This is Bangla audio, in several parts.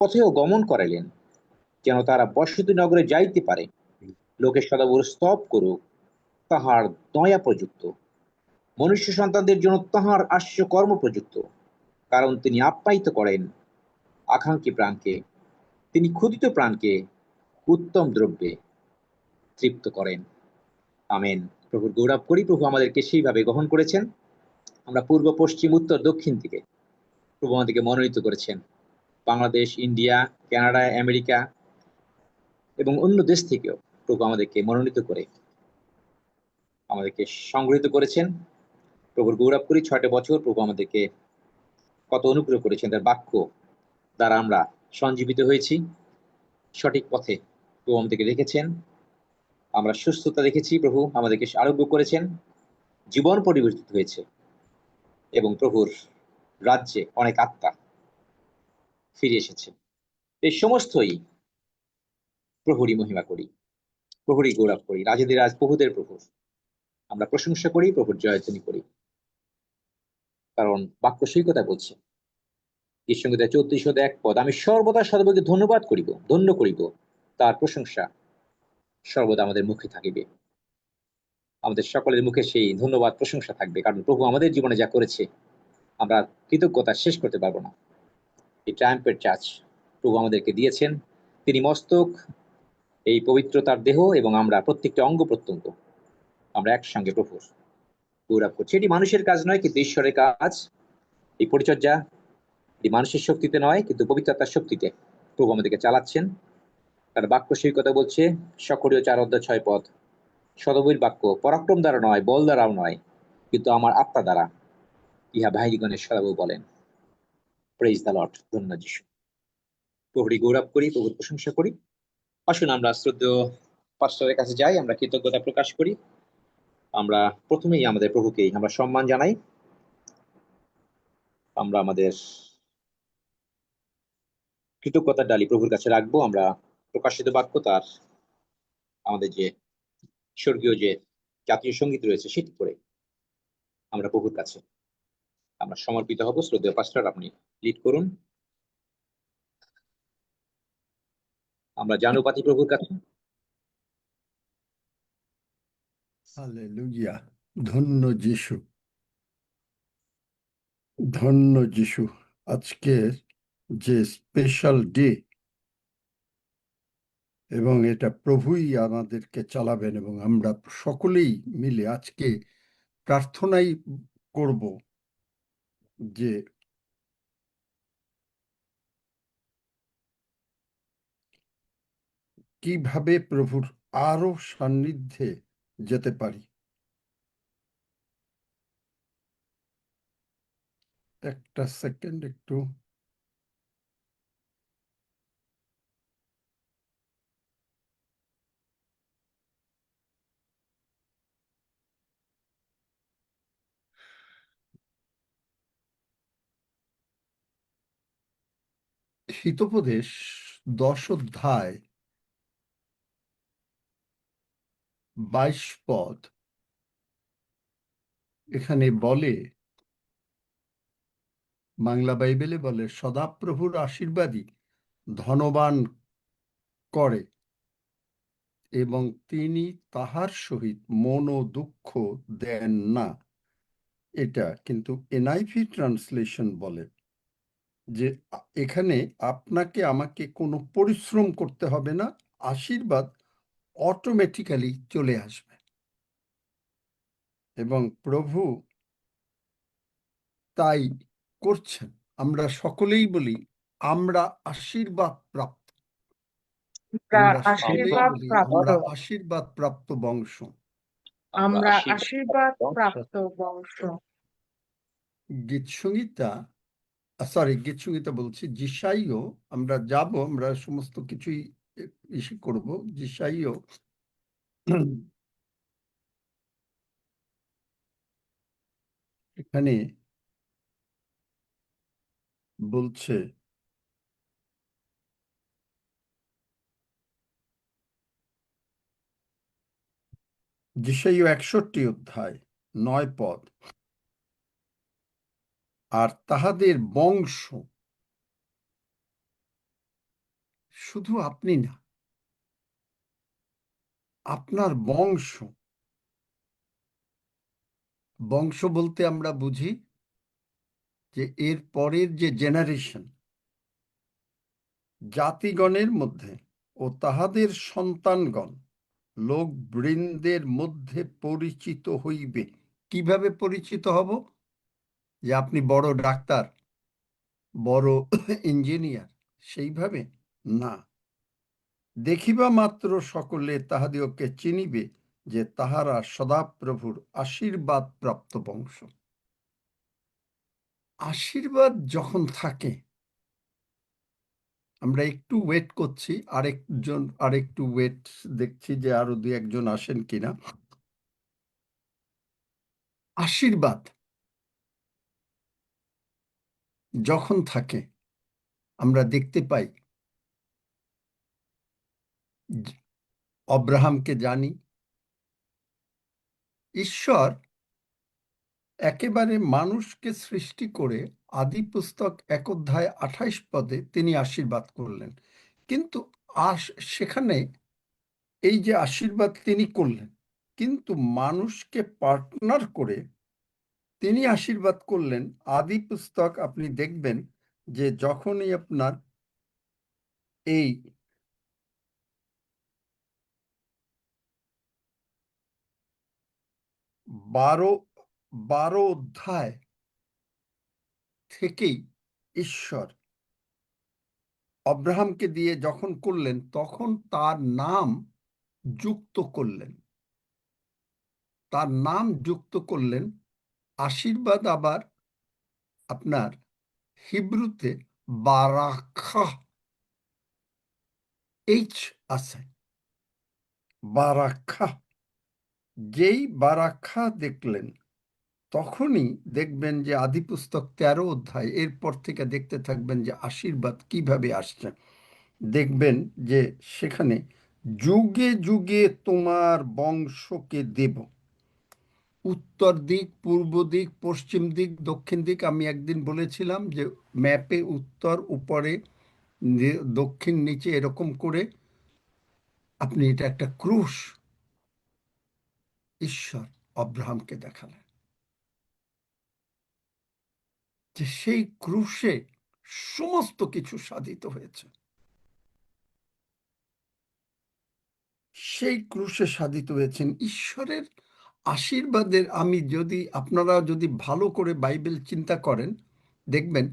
পথেও গমন করাইলেন, যেন তারা বসতি নগরে যাইতে পারে। লোকের সদাবর স্তব করুক, তাহার দয়া প্রযুক্ত। মনুষ্য সন্তানদের জন্য তাহার আশ্য কর্ম প্রযুক্ত, কারণ তিনি আপ্যায়িত করেন আকাঙ্ক্ষী প্রাণকে। তিনি ক্ষুদিত প্রাণকে উত্তম দ্রব্যে তৃপ্ত করেন। আমেন। প্রভুর গৌরব করি। প্রভু আমাদেরকে সেইভাবে গ্রহণ করেছেন। আমরা পূর্ব, পশ্চিম, উত্তর, দক্ষিণ থেকে প্রভু আমাদেরকে মনোনীত করেছেন। বাংলাদেশ, ইন্ডিয়া, কানাডা, আমেরিকা এবং অন্য দেশ থেকেও প্রভু আমাদেরকে মনোনীত করে আমাদেরকে সংগৃহীত করেছেন। প্রভুর গৌরব করি। 6টা বছর প্রভু আমাদেরকে কত অনুগ্রহ করেছেন। তার বাক্য দ্বারা আমরা সঞ্জীবিত হয়েছি, সঠিক পথে প্রভু আমাদেরকে রেখেছেন। আমরা সুস্থতা দেখেছি, প্রভু আমাদেরকে আরোগ্য করেছেন, জীবন পরিবর্তিত হয়েছে এবং প্রভুর রাজ্যে অনেক আত্মা ফিরে এসেছে। এই সমস্তই প্রভুরই মহিমা করি, প্রভুরই গৌরব করি। রাজাদের রাজ, প্রভুদের প্রভু আমরা প্রশংসা করি, প্রভুর জয়ধ্বনি করি, কারণ বাক্য সেই কথা বলছে। ঈশ্বর 34:1 আমি সর্বদা সর্বকে ধন্যবাদ করিব, ধন্য করিব, তার প্রশংসা সর্বদা আমাদের মুখে থাকিবে। আমাদের সকলের মুখে সেই ধন্যবাদ প্রশংসা থাকবে, কারণ প্রভু আমাদের জীবনে যা করেছে আমরা কৃতজ্ঞতা শেষ করতে পারবো না। এই ট্রায়াম্পের চার্চ প্রভু আমাদেরকে দিয়েছেন। তিনি মস্তক, এই পবিত্রতার দেহ এবং আমরা প্রত্যেকটা অঙ্গ প্রত্যঙ্গ আমরা একসঙ্গে প্রভুর গৌরব করছি। এটি মানুষের কাজ নয়, কিন্তু ঈশ্বরের কাজ। এই পরিচর্যা এটি মানুষের শক্তিতে নয়, কিন্তু পবিত্রতার শক্তিতে প্রভু আমাদেরকে চালাচ্ছেন। তার বাক্য সেই কথা বলছে, সকরীয় 4:6 সদবীর বাক্য, পরাক্রম দ্বারা নয়, বল দ্বারাও নয়, কিন্তু আমার আত্মা দ্বারা, ইহা ভাইগণের সদাবু বলেন। Praise the Lord. ধন্যবাদ যিশু। প্রভুরই গৌরব করি, প্রভুর প্রশংসা করি। আসুন আমরা শ্রদ্ধেয় পাস্টরের কাছে যাই, আমরা কৃতজ্ঞতা প্রকাশ করি। আমরা প্রথমেই আমাদের প্রভুকেই আমরা সম্মান জানাই। আমরা আমাদের কৃতজ্ঞতার ডালি প্রভুর কাছে রাখবো। আমরা প্রকাশিত বাক্য, তার আমাদের যে স্বর্গীয় যে জাতীয় সঙ্গীত রয়েছে, সেটি করে আমরা প্রভুর কাছে আমরা সমর্পিত হব। শ্রদ্ধেয় পাস্টর, আপনি লিড করুন। আমরা জানুপাতি প্রভুর কাছে। হালেলুয়া। ধন্য যিশু, ধন্য যিশু। আজকের যে স্পেশাল ডে, এবং এটা প্রভুই আমাদেরকে চালাবেন, এবং আমরা সকলেই মিলে আজকে প্রার্থনাই করব যে কিভাবে প্রভুর আরো সান্নিধ্যে যেতে পারি। একটা সেকেন্ড একটু। হিতোপদেশ 10:22 এখানে বলে, বাংলা বাইবেলে বলে, সদাপ্রভুর আশীর্বাদই ধনবান করে এবং তিনি তাহার সহিত মনো দুঃখ দেন না। এটা কিন্তু এনআইভি ট্রান্সলেশন বলে যে এখানে আপনাকে আমাকে কোনো পরিশ্রম করতে হবে না, আশীর্বাদ অটোমেটিক্যালি চলে আসবে। এবং প্রভু তাই করছেন। আমরা সকলেই বলি আমরা আশীর্বাদ প্রাপ্ত। আমরা সকলেই বলি আমরা আশীর্বাদ প্রাপ্ত বংশ। আমরা আশীর্বাদ প্রাপ্ত বংশ। গীতসংহিতা বলছি, যিশাইও আমরা যাব, আমরা সমস্ত কিছুই ইসে করব। যিশাইও এখানে বলছে, যিশাইও 61:9 আর তাহাদের বংশ শুধু আপনি না, আপনার বংশ, বংশ বলতে আমরা বুঝি যে এর পরের যে জেনারেশন, জাতিগণের মধ্যে ও তাহাদের সন্তানগণ লোকবৃন্দের মধ্যে পরিচিত হইবে। কিভাবে পরিচিত হব? যে আপনি বড় ডাক্তার, বড় ইঞ্জিনিয়ার, সেইভাবে না। দেখিবা মাত্র সকলে তাহাদিওকে চিনিবে যে তাহারা সদাপ্রভুর আশীর্বাদ প্রাপ্ত বংশ। আশীর্বাদ যখন থাকে, আমরা একটু ওয়েট করছি, আরেকটু ওয়েট দেখছি যে আরো 2-1 জন আসেন কিনা। আশীর্বাদ যখন থাকে, আমরা দেখতে পাই অব্রাহামকে জানি, ঈশ্বর একেবারে মানুষকে সৃষ্টি করে আদি পুস্তক 1 অধ্যায় 28 পদে তিনি আশীর্বাদ করলেন। কিন্তু সেখানে এই যে আশীর্বাদ তিনি করলেন, কিন্তু মানুষকে পার্টনার করে তিনি আশীর্বাদ করলেন। আদি পুস্তক আপনি দেখবেন যে যখনই আপনার এই 12 অধ্যায় থেকেই ঈশ্বর অব্রাহামকে দিয়ে যখন করলেন, তখন তার নাম যুক্ত করলেন, তার নাম যুক্ত করলেন। আশীর্বাদ আবার আপনার হিব্রুতে বারাখা, এইচ আছে, বারাখা। যেই বারাখা দেখলেন, তখনই দেখবেন যে আদি পুস্তক 13 অধ্যায়, এরপর থেকে দেখতে থাকবেন যে আশীর্বাদ কিভাবে আসছে। দেখবেন যে সেখানে যুগে যুগে তোমার বংশকে দেব। উত্তর দিক, পূর্ব দিক, পশ্চিম দিক, দক্ষিণ দিক। আমি একদিন বলেছিলাম যে ম্যাপে উত্তর উপরে, দক্ষিণ নিচে, এরকম করে আপনি এটা একটা ক্রুশ ঈশ্বর অব্রাহামকে দেখালেন, যে সেই ক্রুশে সমস্ত কিছু সাধিত হয়েছে। সেই ক্রুশে সাধিত হয়েছেন ঈশ্বরের আশীর্বাদের। আপনারা যদি ভালো করে বাইবেল চিন্তা করেন, দেখবেন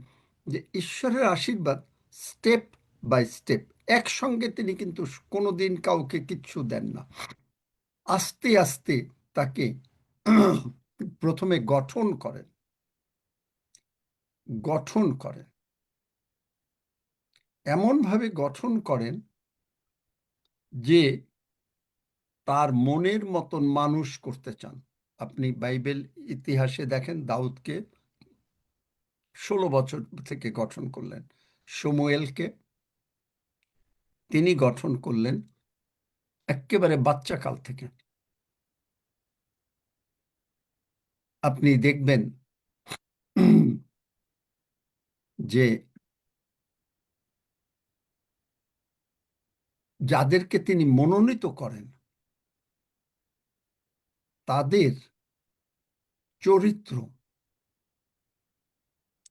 যে ঈশ্বরের আশীর্বাদ স্টেপ বাই স্টেপ, একসঙ্গে তিনি কিন্তু কোনোদিন কাউকে কিচ্ছু দেন না। আস্তে আস্তে তাকে প্রথমে গঠন করেন, এমনভাবে গঠন করেন যে তার মনের মতন মানুষ করতে চান। আপনি বাইবেল ইতিহাসে দেখেন, দাউদকে 16 বছর থেকে গঠন করলেন, শমূয়েলকে তিনি গঠন করলেন একেবারে বাচ্চা কাল থেকে। আপনি দেখবেন যে যাদেরকে তিনি মনোনীত করেন, তাদের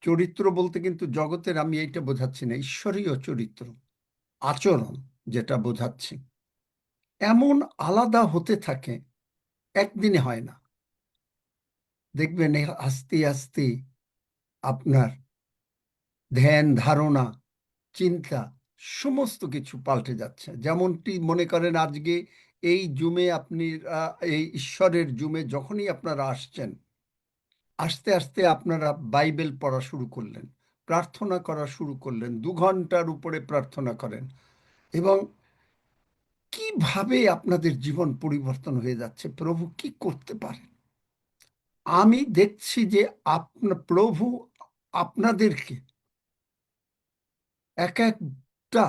চরিত্র বলতে কিন্তু জগতের, আমি এইটা বোঝাচ্ছি না, ঈশ্বরীয় চরিত্র, আচরণ যেটা বোঝাচ্ছি, এমন আলাদা হতে থাকে, একদিনে হয় না। দেখবেন আস্তে আস্তে আপনার ধ্যান, ধারণা, চিন্তা সমস্ত কিছু পাল্টে যাচ্ছে। যেমনটি মনে করেন আজকে এই জুমে আপনি, এই ঈশ্বরের জুমে যখনই আপনারা আসছেন, আস্তে আস্তে আপনারা বাইবেল পড়া শুরু করলেন, প্রার্থনা করা শুরু করলেন, 2 ঘন্টার উপরে প্রার্থনা করেন, এবং কিভাবে আপনাদের জীবন পরিবর্তন হয়ে যাচ্ছে। প্রভু কি করতে পারেন। আমি দেখছি যে প্রভু আপনাদেরকে এক একটা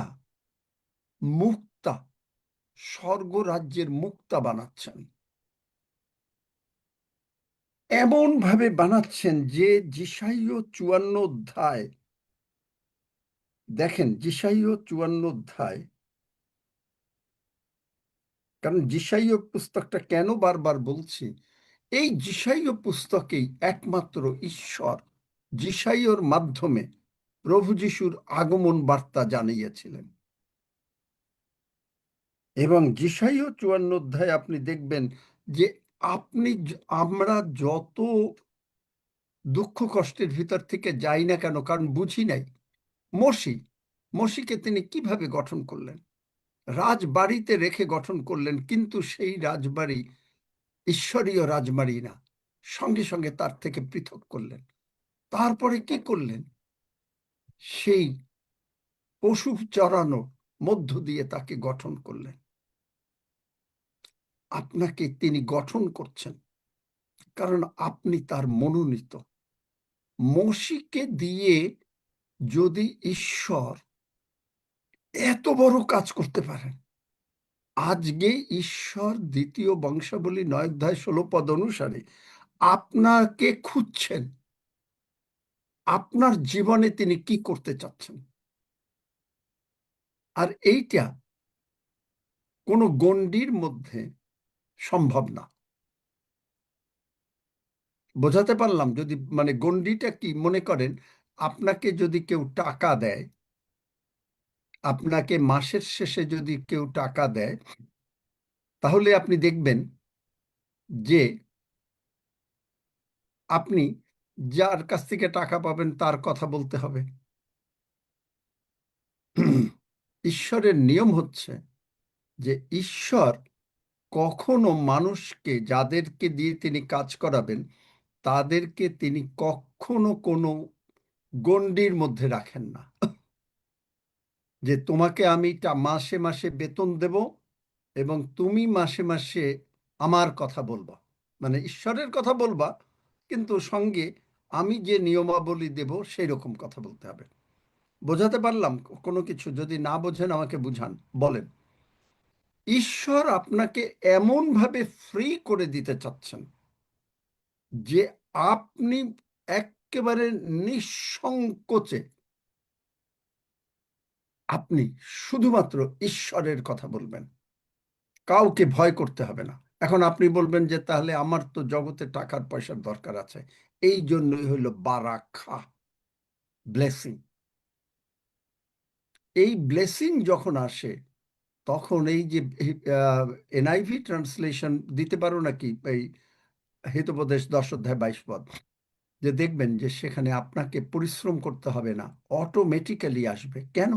মুক্তা, স্বর্গরাজ্যের মুক্তা বানাচ্ছেন, এমন ভাবে বানাচ্ছেন যে যেশাইয় 54 অধ্যায় দেখেন যিশাইয় 54 অধ্যায়, কারণ যিশাইয় পুস্তকটা কেন বারবার বলছি, এই যিশাইয় পুস্তকেই একমাত্র ঈশ্বর যিশাইয়র মাধ্যমে প্রভু যিশুর আগমন বার্তা জানিয়েছিলেন। এবং যিশাইয় 54 অধ্যায় আপনি দেখবেন যে আমরা যত দুঃখ কষ্টের ভিতর থেকে যাই না কেন, কারণ বুঝি নাই মসিকে তিনি কিভাবে গঠন করলেন, রাজবাড়িতে রেখে গঠন করলেন, কিন্তু সেই রাজবাড়ি ঈশ্বরীয় রাজবাড়ি না, সঙ্গে সঙ্গে তার থেকে পৃথক করলেন। তারপরে কি করলেন, সেই পশু চরানোর মধ্য দিয়ে তাকে গঠন করলেন। আপনাকে তিনি গঠন করছেন কারণ আপনি তার মনোনীত। মসিকে দিয়ে যদি ঈশ্বর এত বড় কাজ করতে পারেন, আজকে ঈশ্বর 2 বংশাবলী 9 অধ্যায় 16 পদ অনুসারে আপনাকে খুঁজছেন, আপনার জীবনে তিনি কি করতে চাচ্ছেন। আর এইটা কোনো গণ্ডির মধ্যে সম্ভব না। বোঝাতে পারলাম? যদি মানে গণ্ডিটা কি, মনে করেন আপনাকে যদি কেউ টাকা দেয়, আপনাকে মাসের শেষে যদি কেউ টাকা দেয়, তাহলে আপনি দেখবেন যে আপনি যার কাছ থেকে টাকা পাবেন তার কথা বলতে হবে। ঈশ্বরের নিয়ম হচ্ছে যে ঈশ্বর কখনো মানুষকে, যাদেরকে দিয়ে তিনি কাজ করাবেন, তাদেরকে তিনি কখনো কোনো গণ্ডির মধ্যে রাখেন না, যে তোমাকে আমি মাসে মাসে বেতন দেব এবং তুমি মাসে মাসে আমার কথা বলবা, মানে ঈশ্বরের কথা বলবা, কিন্তু সঙ্গে আমি যে নিয়মাবলী দেব সেই রকম কথা বলতে হবে। বোঝাতে পারলাম? কোনো কিছু যদি না বোঝেন আমাকে বুঝান, বলেন। ঈশ্বর আপনাকে এমনভাবে ফ্রি করে দিতে চাচ্ছেন যে আপনি একেবারে নিঃসংকোচে আপনি শুধুমাত্র ঈশ্বরের কথা বলবেন, কাউকে ভয় করতে হবে না। এখন আপনি বলবেন যে তাহলে আমার তো জগতে টাকার পয়সার দরকার আছে, এই জন্যই হইল বারাকা, ব্লেসিং। এই ব্লেসিং যখন আসে তখন এই যে এনআইভি ট্রান্সলেশন দিতে পারো নাকি, এই হিতোপদেশ 10 অধ্যায় 22 পদ, যে দেখবেন যে সেখানে আপনাকে পরিশ্রম করতে হবে না, অটোমেটিক্যালি আসবে। কেন?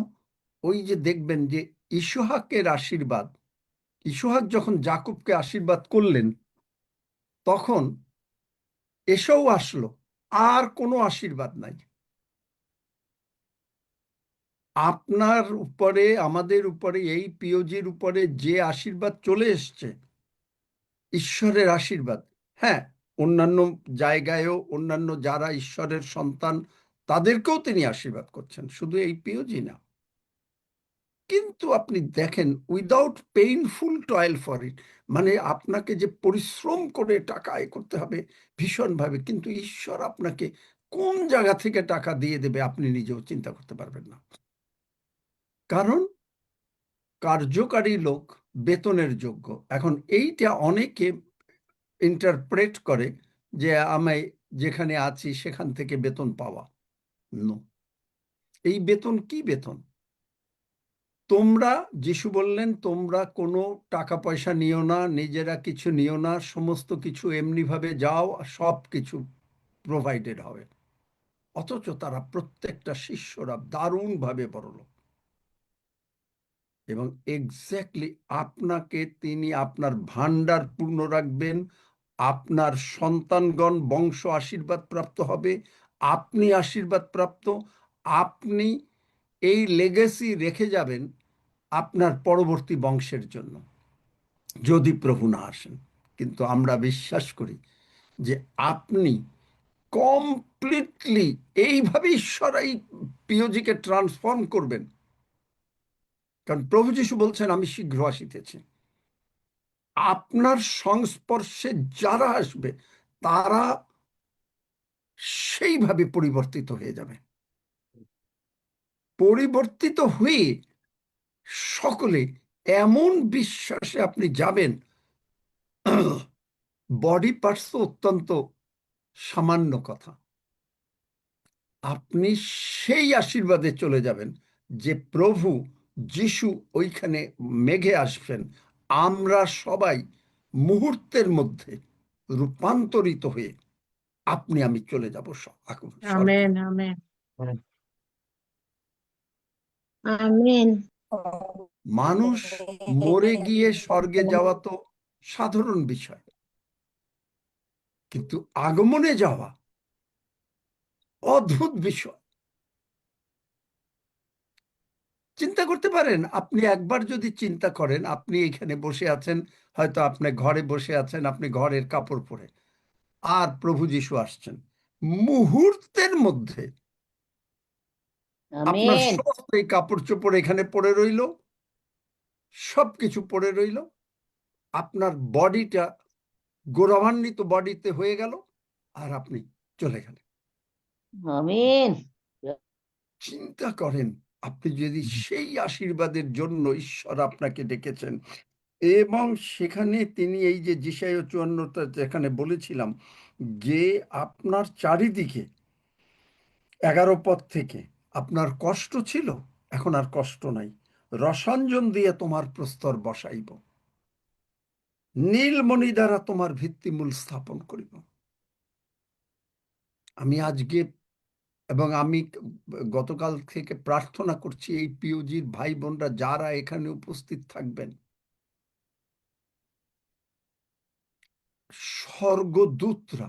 ওই যে দেখবেন যে ইসহাকের আশীর্বাদ, ইসহাক যখন যাকূবকে আশীর্বাদ করলেন তখন এসেও আসলো, আর কোনো আশীর্বাদ নাই। আপনার উপরে, আমাদের উপরে, এই পিওজির উপরে যে আশীর্বাদ চলে এসছে, ঈশ্বরের আশীর্বাদ, হ্যাঁ, অন্যান্য জায়গায়ও অন্যান্য যারা ঈশ্বরের সন্তান তাদেরকেও তিনি আশীর্বাদ করছেন, শুধু এই পিওজি না। কিন্তু আপনি দেখেন without painful toil for it, মানে আপনাকে যে পরিশ্রম করে টাকা আয় করতে হবে ভীষণভাবে, কিন্তু ঈশ্বর আপনাকে কোন জায়গা থেকে টাকা দিয়ে দেবে আপনি নিজেও চিন্তা করতে পারবেন না। কারণ কার্যকারী লোক বেতনের যোগ্য। এখন এইটা অনেকে ইন্টারপ্রেট করে যে আমি যেখানে আছি সেখান থেকে বেতন পাওয়া। নো, এই বেতন কি বেতন? তোমরা, যিশু বললেন তোমরা কোনো টাকা পয়সা নিও না, নিজেরা কিছু নিও না, সমস্ত কিছু এমনিভাবে যাও, সব কিছু প্রোভাইডেড হবে। অথচ তারা প্রত্যেকটা শিষ্যরা দারুণভাবে বড়লোক। এবং এক্স্যাক্টলি আপনাকে তিনি আপনার ভান্ডার পূর্ণ রাখবেন, আপনার সন্তানগণ বংশ আশীর্বাদ প্রাপ্ত হবে, আপনি আশীর্বাদ প্রাপ্ত, আপনি এই লেগেসি রেখে যাবেন আপনার পরবর্তী বংশের জন্য, যদি প্রভু না আসেন। কিন্তু আমরা বিশ্বাস করি যে আপনি কমপ্লিটলি এইভাবে ঈশ্বর এই পিওজিকে ট্রান্সফর্ম করবেন, কারণ প্রভু যিশু বলছেন আমি শীঘ্র আসিতেছি। আপনার সংস্পর্শে যারা আসবে তারা সেইভাবে পরিবর্তিত হয়ে যাবে। পরিবর্তিত হয়ে সকলে এমন বিশ্বাসে আপনি যাবেন, বডি পার্টস তো অত্যন্ত সামান্য কথা, আপনি সেই আশীর্বাদে চলে যাবেন যে প্রভু যিশু ওইখানে মেঘে আসবেন, আমরা সবাই মুহূর্তের মধ্যে রূপান্তরিত হয়ে আপনি আমি চলে যাব স্বর্গে। Amen amen amen. মানুষ মরে গিয়ে স্বর্গে যাওয়া তো সাধারণ বিষয়, কিন্তু আগমনে যাওয়া অদ্ভুত বিষয়। চিন্তা করতে পারেন, আপনি একবার যদি চিন্তা করেন, আপনি এখানে বসে আছেন, হয়তো আপনি ঘরে বসে আছেন, আপনি ঘরের কাপড় পরে, আর প্রভু যিশু আসছেন, মুহূর্তের মধ্যে আপনার আমেন। সমস্ত এই কাপড় চোপড় এখানে পড়ে রইল, সবকিছু পড়ে রইল, আপনার বডিটা গৌরবান্বিত বডিতে হয়ে গেল, আর আপনি চলে গেলেন। আমেন। চিন্তা করেন, আপনি যদি সেই আশীর্বাদের জন্য ঈশ্বর আপনাকে ডেকেছেন, এবং সেখানে তিনি এই যে যিশায়া ৫৪টা যেখানে বলেছিলাম যে আপনার চারিদিকে ১১ পদ থেকে আপনার কষ্ট ছিল, এখন আর কষ্ট নাই, রসাঞ্জন দিয়ে তোমার প্রস্তর বসাইব, নীলমণি দ্বারা তোমার ভিত্তিমূল স্থাপন করিব। আমি আজকে এবং আমি গতকাল থেকে প্রার্থনা করছি এই পিওজির ভাই বোনরা যারা এখানে উপস্থিত থাকবেন, স্বর্গদূতরা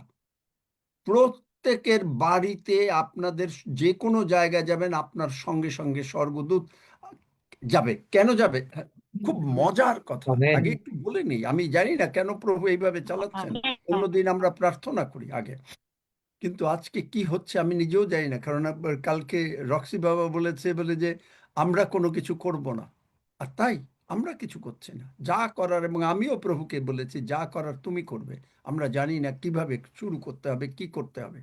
প্রত্যেকের বাড়িতে, আপনাদের যে কোনো জায়গায় যাবেন, আপনার সঙ্গে সঙ্গে স্বর্গদূত যাবে। কেন যাবে? খুব মজার কথা, আগে একটু বলে নিই। আমি জানি না কেন প্রভু এইভাবে চালাচ্ছেন, অন্যদিন আমরা প্রার্থনা করি আগে, কিন্তু আজকে কি হচ্ছে আমি নিজেও জানি না। কারণ কালকে রক্সি বাবা বলে যে আমরা কোনো কিছু করব না, আর তাই আমরা কিছু করছি না, যা করার, এবং আমিও প্রভুকে বলেছি যা করার তুমি করবে, আমরা জানি না কিভাবে শুরু করতে হবে, কি করতে হবে।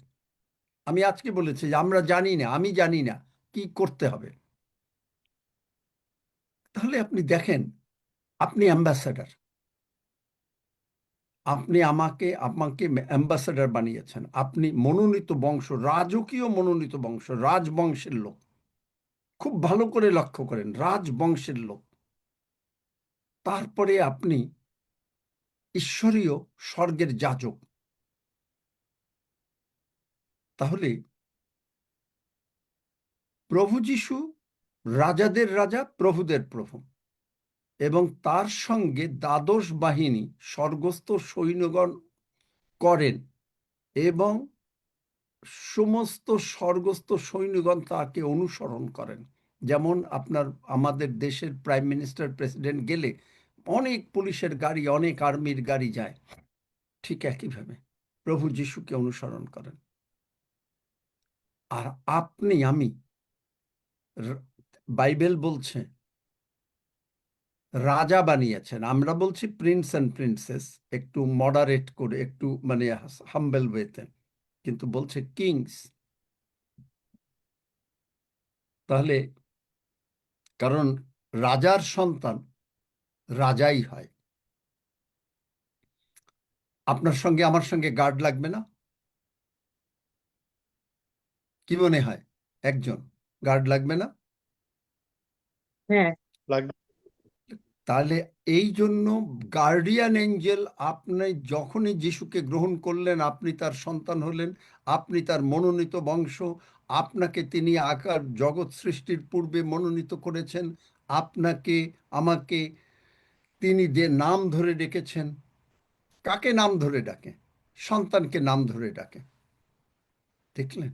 আমি আজকে বলেছি যে আমরা জানি না, আমি জানি না কি করতে হবে। তাহলে আপনি দেখেন, আপনি অ্যাম্বাসাডার, আপনি আমাকে আমাকে অ্যাম্বাসাডার বানিয়েছেন, আপনি মনোনীত বংশ, রাজকীয় মনোনীত বংশ, রাজবংশের লোক। খুব ভালো করে লক্ষ্য করেন, রাজবংশের লোক। তারপরে আপনি ঈশ্বরীয় স্বর্গের যাজক। তাহলে প্রভু যিশু রাজাদের রাজা, প্রভুদের প্রভু, এবং তার সঙ্গে দ্বাদশ বাহিনী স্বর্গস্থ সৈন্যগণ করেন, এবং সমস্ত স্বর্গস্থ সৈন্যগণ তাকে অনুসরণ করেন। যেমন আমাদের দেশের প্রাইম মিনিস্টার, প্রেসিডেন্ট গেলে অনেক পুলিশের গাড়ি, অনেক আর্মির গাড়ি যায়, ঠিক একইভাবে প্রভু যিশুকে অনুসরণ করেন। আর আপনি আমি, বাইবেল বলছে রাজা বানিয়েছেন, আমরা বলছি প্রিন্স অ্যান্ড প্রিন্সেস, একটু মডারেট করে, একটু মানে হাম্বেল ওয়েতে, কিন্তু বলছে কিংস। তাহলে কারণ রাজার সন্তান রাজাই হয়। আপনার সঙ্গে আমার সঙ্গে গার্ড লাগবে না? কি মনে হয়, একজন গার্ড লাগবে না? হ্যাঁ তাহলে এই জন্য গার্ডিয়ান এঞ্জেল, আপনি যখনই যিশুকে গ্রহণ করলেন, আপনি তার সন্তান হলেন, আপনি তার মনোনীত বংশ, আপনাকে তিনি আকার জগৎ সৃষ্টির পূর্বে মনোনীত করেছেন, আপনাকে আমাকে তিনি যে নাম ধরে ডেকেছেন। কাকে নাম ধরে ডাকে? সন্তানকে নাম ধরে ডাকে, দেখলেন?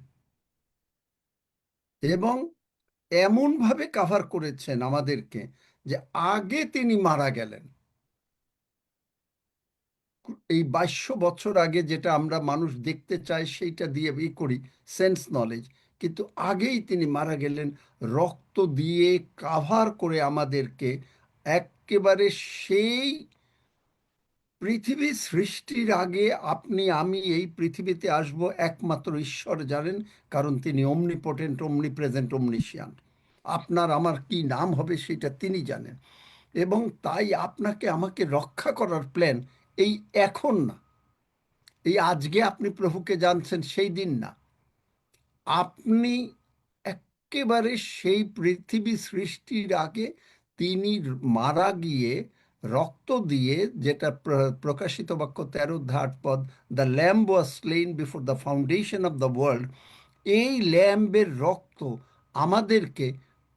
এবং এমনভাবে কাভার করেছেন আমাদেরকে যে আগে তিনি মারা গেলেন, এই ২২০০ বছর আগে, যেটা আমরা মানুষ দেখতে চাই সেইটা দিয়ে করি সেন্স নলেজ, কিন্তু আগেই তিনি মারা গেলেন, রক্ত দিয়ে কাভার করে আমাদেরকে একেবারে সেই পৃথিবী সৃষ্টির আগে আপনি আমি এই পৃথিবীতে আসব একমাত্র ঈশ্বর জানেন, কারণ তিনি অমনিপোটেন্ট, অমনিপ্রেজেন্ট, অমনিশিয়ান্ট। আপনার আমার কি নাম হবে সেটা তিনি জানেন। এবং তাই আপনাকে আমাকে রক্ষা করার প্ল্যান এই এখন না, এই আজকে আপনি প্রভুকে জানছেন সেই দিন না, আপনি একেবারে সেই পৃথিবী সৃষ্টির আগে তিনি মারা গিয়ে রক্ত দিয়ে, যেটা প্রকাশিত বাক্য 13 অধ্যায় 8 পদ, the lamb was slain before the foundation of the world, এই ল্যাম্বের রক্ত আমাদেরকে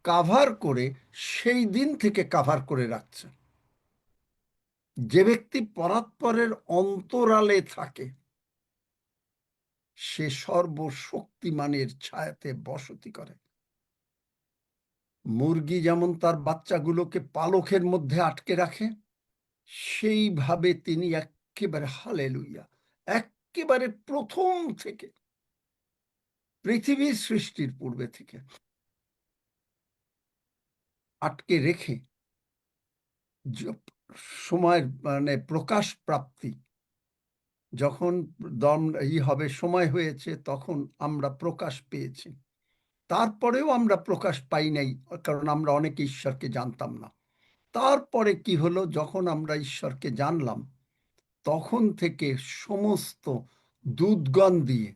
কাভার করে সেই দিন থেকে কাভার করে রাখছে। যে ব্যক্তি পরাৎপরের অন্তরালে থাকে সে সর্বশক্তিমানের ছায়াতে বসতি করে। মুরগি যেমন তার বাচ্চাগুলোকে পালকের মধ্যে আটকে রাখে, সেইভাবে তিনি একেবারে, হালেলুইয়া, একেবারে প্রথম থেকে, পৃথিবীর সৃষ্টির পূর্বে থেকে আটকে রেখে সময়ের মানে প্রকাশ প্রাপ্তি, যখন দম হবে, সময় হয়েছে, তখন আমরা প্রকাশ পেয়েছি। তারপরেও আমরা প্রকাশ পাই নাই, কারণ আমরা অনেকে ঈশ্বরকে জানতাম না। তারপরে কি হলো, যখন আমরা ঈশ্বরকে জানলাম, তখন থেকে সমস্ত দূতগণ দিয়ে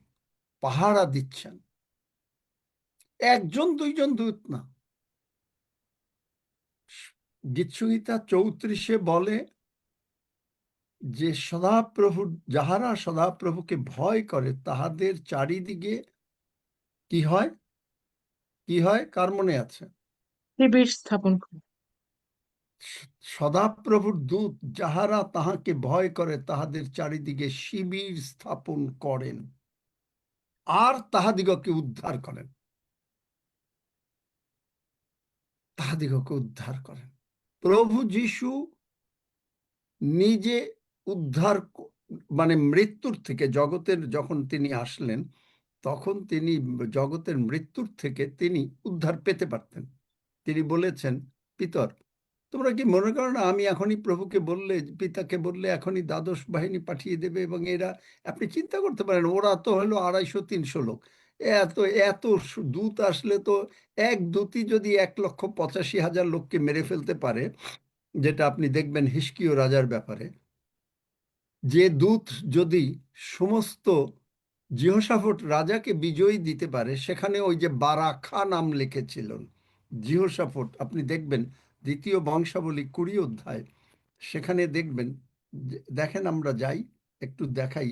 পাহারা দিচ্ছেন। একজন দুইজন দূত না। গীতসংহিতা 34 বলে যে সদাপ্রভু, যাহারা সদাপ্রভুকে ভয় করে তাহাদের চারিদিকে কি হয়, কি হয়, কার মনে আছে? শিবির স্থাপন করে। সদাপ্রভুর দূত যাহারা তাহাকে ভয় করে তাহাদের চারিদিকে শিবির স্থাপন করেন আর তাহাদিগকে উদ্ধার করেন, তাহাদিগকে উদ্ধার করেন। প্রভু যীশু নিজে উদ্ধার মানে মৃত্যুর থেকে, জগতের যখন তিনি আসলেন তখন তিনি জগতের মৃত্যুর থেকে তিনি উদ্ধার পেতে পারতেন। তিনি বলেছেন, পিতর, তোমরা কি মনে করো না আমি এখনই প্রভুকে বললে, পিতাকে বললে এখনই দ্বাদশ বাহিনী পাঠিয়ে দেবে, এবং এরা, আপনি চিন্তা করতে পারেন, ওরা তো হলো 250-300 লোক, এত এত দূত আসলে তো এক দূতই যদি 1,85,000 লোককে মেরে ফেলতে পারে, যেটা আপনি দেখবেন হিজকিয় রাজার ব্যাপারে, যে দূত যদি সমস্ত জিহোশাফট রাজাকে বিজয়ী দিতে পারে, সেখানে ওই যে বারাখা নাম লিখেছিলেন জিহোশাফট, আপনি দেখবেন 2 বংশাবলী 20 অধ্যায়, সেখানে দেখবেন। দেখেন, আমরা যাই, একটু দেখাই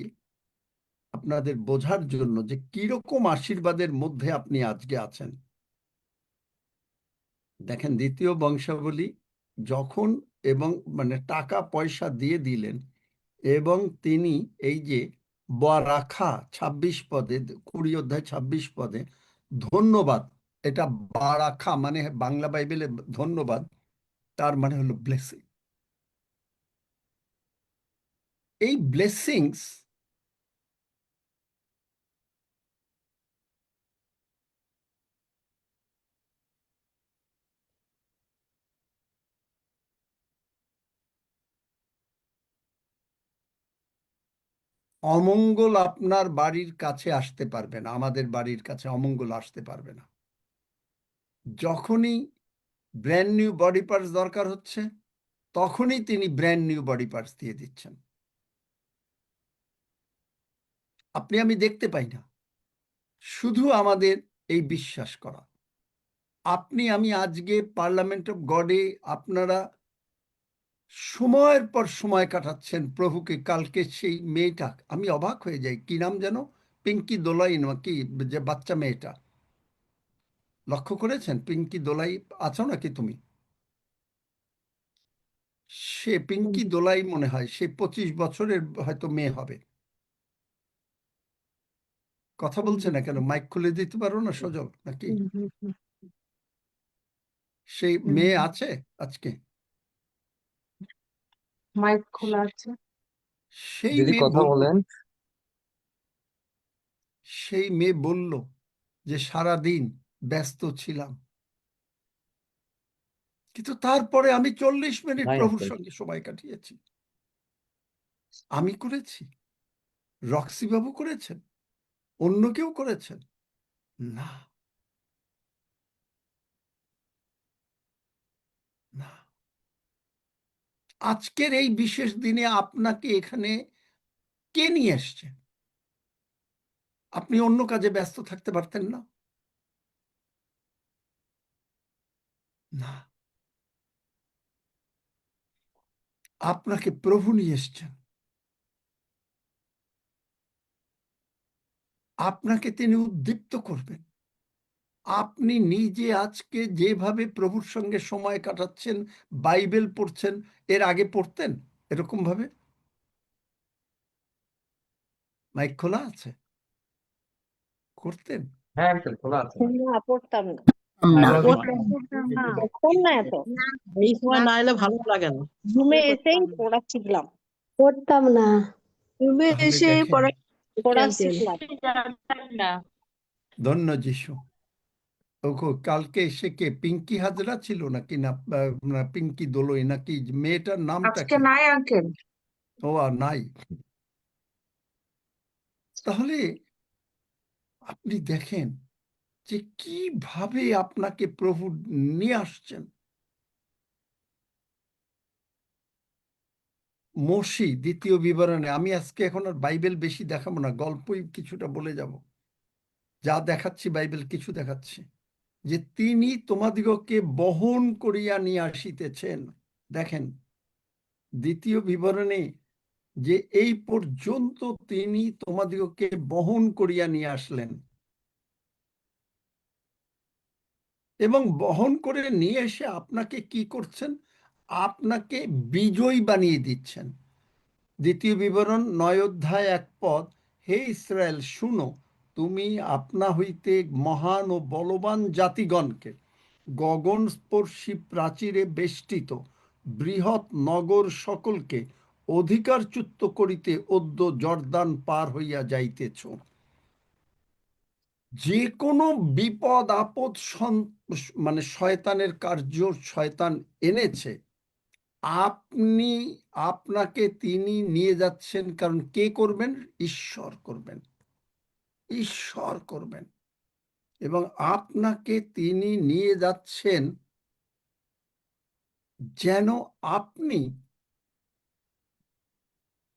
আপনাদের বোঝার জন্য যে কিরকম আশীর্বাদের মধ্যে আপনি আজকে আছেন। দেখেন 2 বংশাবলী যখন, এবং মানে টাকা পয়সা দিয়ে দিলেন, এবং তিনি এই যে বারাখা 26 পদে, 20 অধ্যায় 26 পদে, ধন্যবাদ, এটা বারাখা মানে বাংলা বাইবেলে ধন্যবাদ, তার মানে হলো ব্লেসিং। এই ব্লেসিংস অমঙ্গল আপনার বাড়ির কাছে আসতে পারবে না, আমাদের বাড়ির কাছে অমঙ্গল আসতে পারবে না। যখনই ব্র্যান্ড নিউ বডি পার্টস দরকার হচ্ছে, তখনই তিনি ব্র্যান্ড নিউ বডি পার্টস দিয়ে দিচ্ছেন। আপনি আমি দেখতে পাই না, শুধু আমাদের এই বিশ্বাস করা। আপনি আমি আজকে পার্লামেন্ট অফ গডে আপনারা সময়ের পর সময় কাটাচ্ছেন প্রভুকে। কালকে সেই মেয়েটা, আমি অবাক হয়ে যাই, কি নাম যেন, পিঙ্কি দোলাই নাকি, যে বাচ্চা মেয়েটা, লক্ষ্য করেছেন? পিঙ্কি দোলাই আছো নাকি তুমি? সে পিঙ্কি দোলাই মনে হয়, সে 25 বছরের হয়তো মেয়ে হবে। কথা বলছে না কেন? মাইক খুলে দিতে পারো না সজল নাকি? সেই মেয়ে আছে আজকে? মাইক খোলা আছে। সেই যদি মেয়ে কথা বলল, বলেন। সেই মেয়ে বলল যে সারা দিন ব্যস্ত ছিলাম, কিন্তু তারপরে আমি 40 মিনিট নাই প্রভুর আঙ্কেল। সঙ্গে সময় কাটিয়েছি। আমি করেছি, রক্সি বাবু করেছেন, অন্য কেউ করেছেন না। আজকের এই বিশেষ দিনে আপনাকে এখানে কে নিয়ে এসছে? আপনি অন্য কাজে ব্যস্ত থাকতে পারতেন না? না, আপনাকে প্রভু নিয়ে এসছেন। আপনাকে তিনি উদ্দীপ্ত করবেন। আপনি নিজে আজকে যেভাবে প্রভুর সঙ্গে সময় কাটাচ্ছেন, বাইবেল পড়ছেন, এর আগে পড়তেন এরকম ভাবে? মাইক খোলা আছে? করতেন? হ্যাঁ আঙ্কেল খোলা আছে। না, পড়তাম না। না, পড়তাম না এত। এই সময় না এলে ভালো লাগে না। রুমে এসেই পড়া শিখলাম। পড়তাম না, রুমে তাহলে এসে দেখেন, পড়া আঙ্কেল। শিখলাম। ধন্য যিশু। ওকে কালকে এসে কে পিঙ্কি হাজরা ছিল নাকি না না পিঙ্কি দোলই নাকি মেয়েটার নামটা আজকে কি? নাই আঙ্কেল। ও আর নাই। তাহলে আপনি দেখেন যে কিভাবে আপনাকে প্রভু নিয়ে আসছেন। মসি দ্বিতীয় বিবরণে, আমি আজকে এখন আর বাইবেল বেশি দেখাবো না, গল্পই কিছুটা বলে যাব। যা দেখাচ্ছি বাইবেল কিছু দেখাচ্ছি, যে তিনি তোমাদিগকে বহন করিয়া নিয়ে আসিতেছেন। দেখেন দ্বিতীয় বিবরণে যে এই পর্যন্ত তিনি তোমাদিগকে বহন করিয়া নিয়ে আসলেন, এবং বহন করে নিয়ে এসে আপনাকে কি করছেন? আপনাকে বিজয়ী বানিয়ে দিচ্ছেন। দ্বিতীয় বিবরণ 9 অধ্যায় 1 পদ, হে ইসরায়েল শুনো, তুমি আপনা হইতে মহান ও বলবান জাতিগণকে, গগনস্পর্শী প্রাচীরে বেষ্টিত বৃহৎ নগর সকলকে অধিকারচ্যুত করিতে অদ্য জর্দান পার হইয়া যাইতেছ। যে কোনো বিপদ আপদ মানে শয়তানের কার্য শয়তান এনেছে, আপনি আপনাকে তিনি নিয়ে যাচ্ছেন, কারণ কে করবেন? ঈশ্বর করবেন, ঈশ্বর করবেন। এবং আপনাকে তিনি নিয়ে যাচ্ছেন যেন আপনি,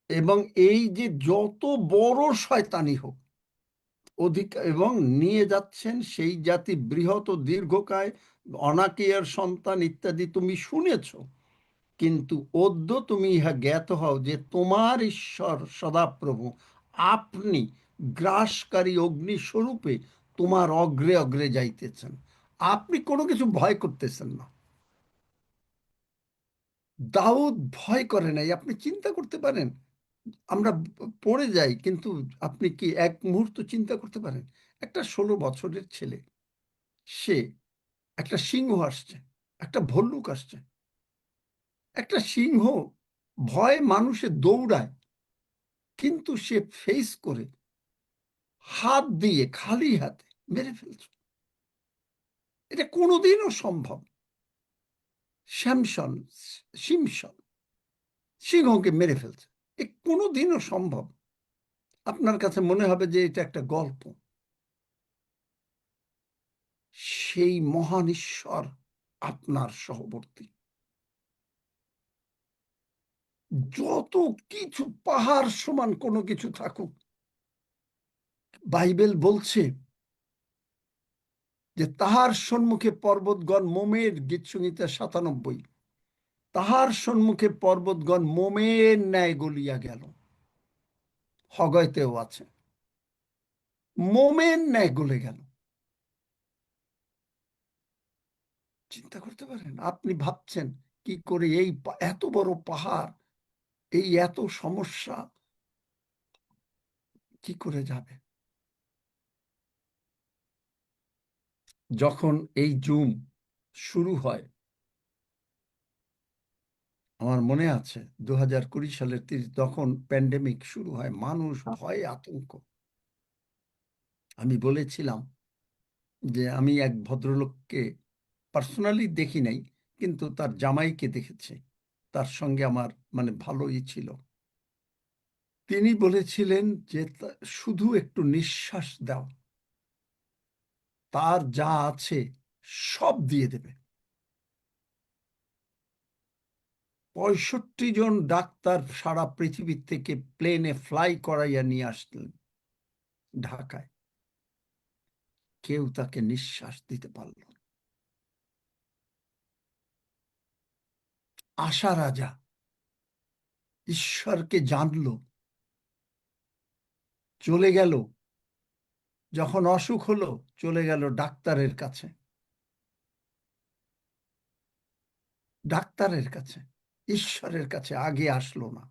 এবং এই যে যত বড় শয়তানি হোক এবং নিয়ে যাচ্ছেন সেই জাতি বৃহৎ ও দীর্ঘকায়, অনাকিয়ার সন্তান ইত্যাদি তুমি শুনেছ, কিন্তু অদ্য তুমি ইহা জ্ঞাত হও যে তোমার ঈশ্বর সদাপ্রভু, আপনি গ্রাসকারী অগ্নিস্বরূপে তোমার অগ্রে অগ্রে যাইতেছেন। আপনি কোনো কিছু ভয় করতেছেন না। দাউদ ভয় করে নাই। আপনি চিন্তা করতে পারেন, আমরা পড়ে যাই, কিন্তু আপনি কি এক মুহূর্ত চিন্তা করতে পারেন? একটা 16 বছরের ছেলে, সে একটা সিংহ আসছে, একটা ভল্লুক আসছে, একটা সিংহ ভয়ে মানুষে দৌড়ায়, কিন্তু সে ফেস করে হাত দিয়ে খালি হাতে মেরে ফেলছে। এটা কোনোদিনও সম্ভব। সিমশন সিংহকে মেরে ফেলছে, এ কোনোদিনও সম্ভব। আপনার কাছে মনে হবে যে এটা একটা গল্প। সেই মহান ঈশ্বর আপনার সহবর্তী। যত কিছু পাহাড় সমান কোনো কিছু থাকুক, বাইবেল বলছে যে তাহার সম্মুখে পর্বতগণ মোমের, গীতসংহিতা 97, তাহার সম্মুখে পর্বতগণ মোমের ন্যায় গলিয়া গেল। হগয়তেও আছে, মোমের ন্যায় গলে গেল। চিন্তা করতে পারেন? আপনি ভাবছেন কি করে এই এত বড় পাহাড়, এই এত সমস্যা কি করে যাবে? যখন এই জুম শুরু হয়, আমার মনে আছে 2020 সালের 30, তখন প্যান্ডেমিক শুরু হয়, মানুষ ভয়ে আতঙ্ক। আমি বলেছিলাম যে আমি এক ভদ্রলোককে পার্সোনালি দেখি নাই, কিন্তু তার জামাইকে দেখেছি, তার সঙ্গে আমার মানে ভালোই ছিল। তিনি বলেছিলেন যে শুধু একটু নিঃশ্বাস দাও, তার যা আছে সব দিয়ে দেবে। 65 জন ডাক্তার সারা পৃথিবী থেকে প্লেনে ফ্লাই করাইয়া নিয়ে আসলেন ঢাকায়, কেউ তাকে নিঃশ্বাস দিতে পারল না। আশা রাজা ঈশ্বরকে জানলো, চলে গেল, যখন অসুখ হলো চলে গেল ডাক্তারের কাছে, ডাক্তারের কাছে, ঈশ্বরের কাছে আগে আসলো না।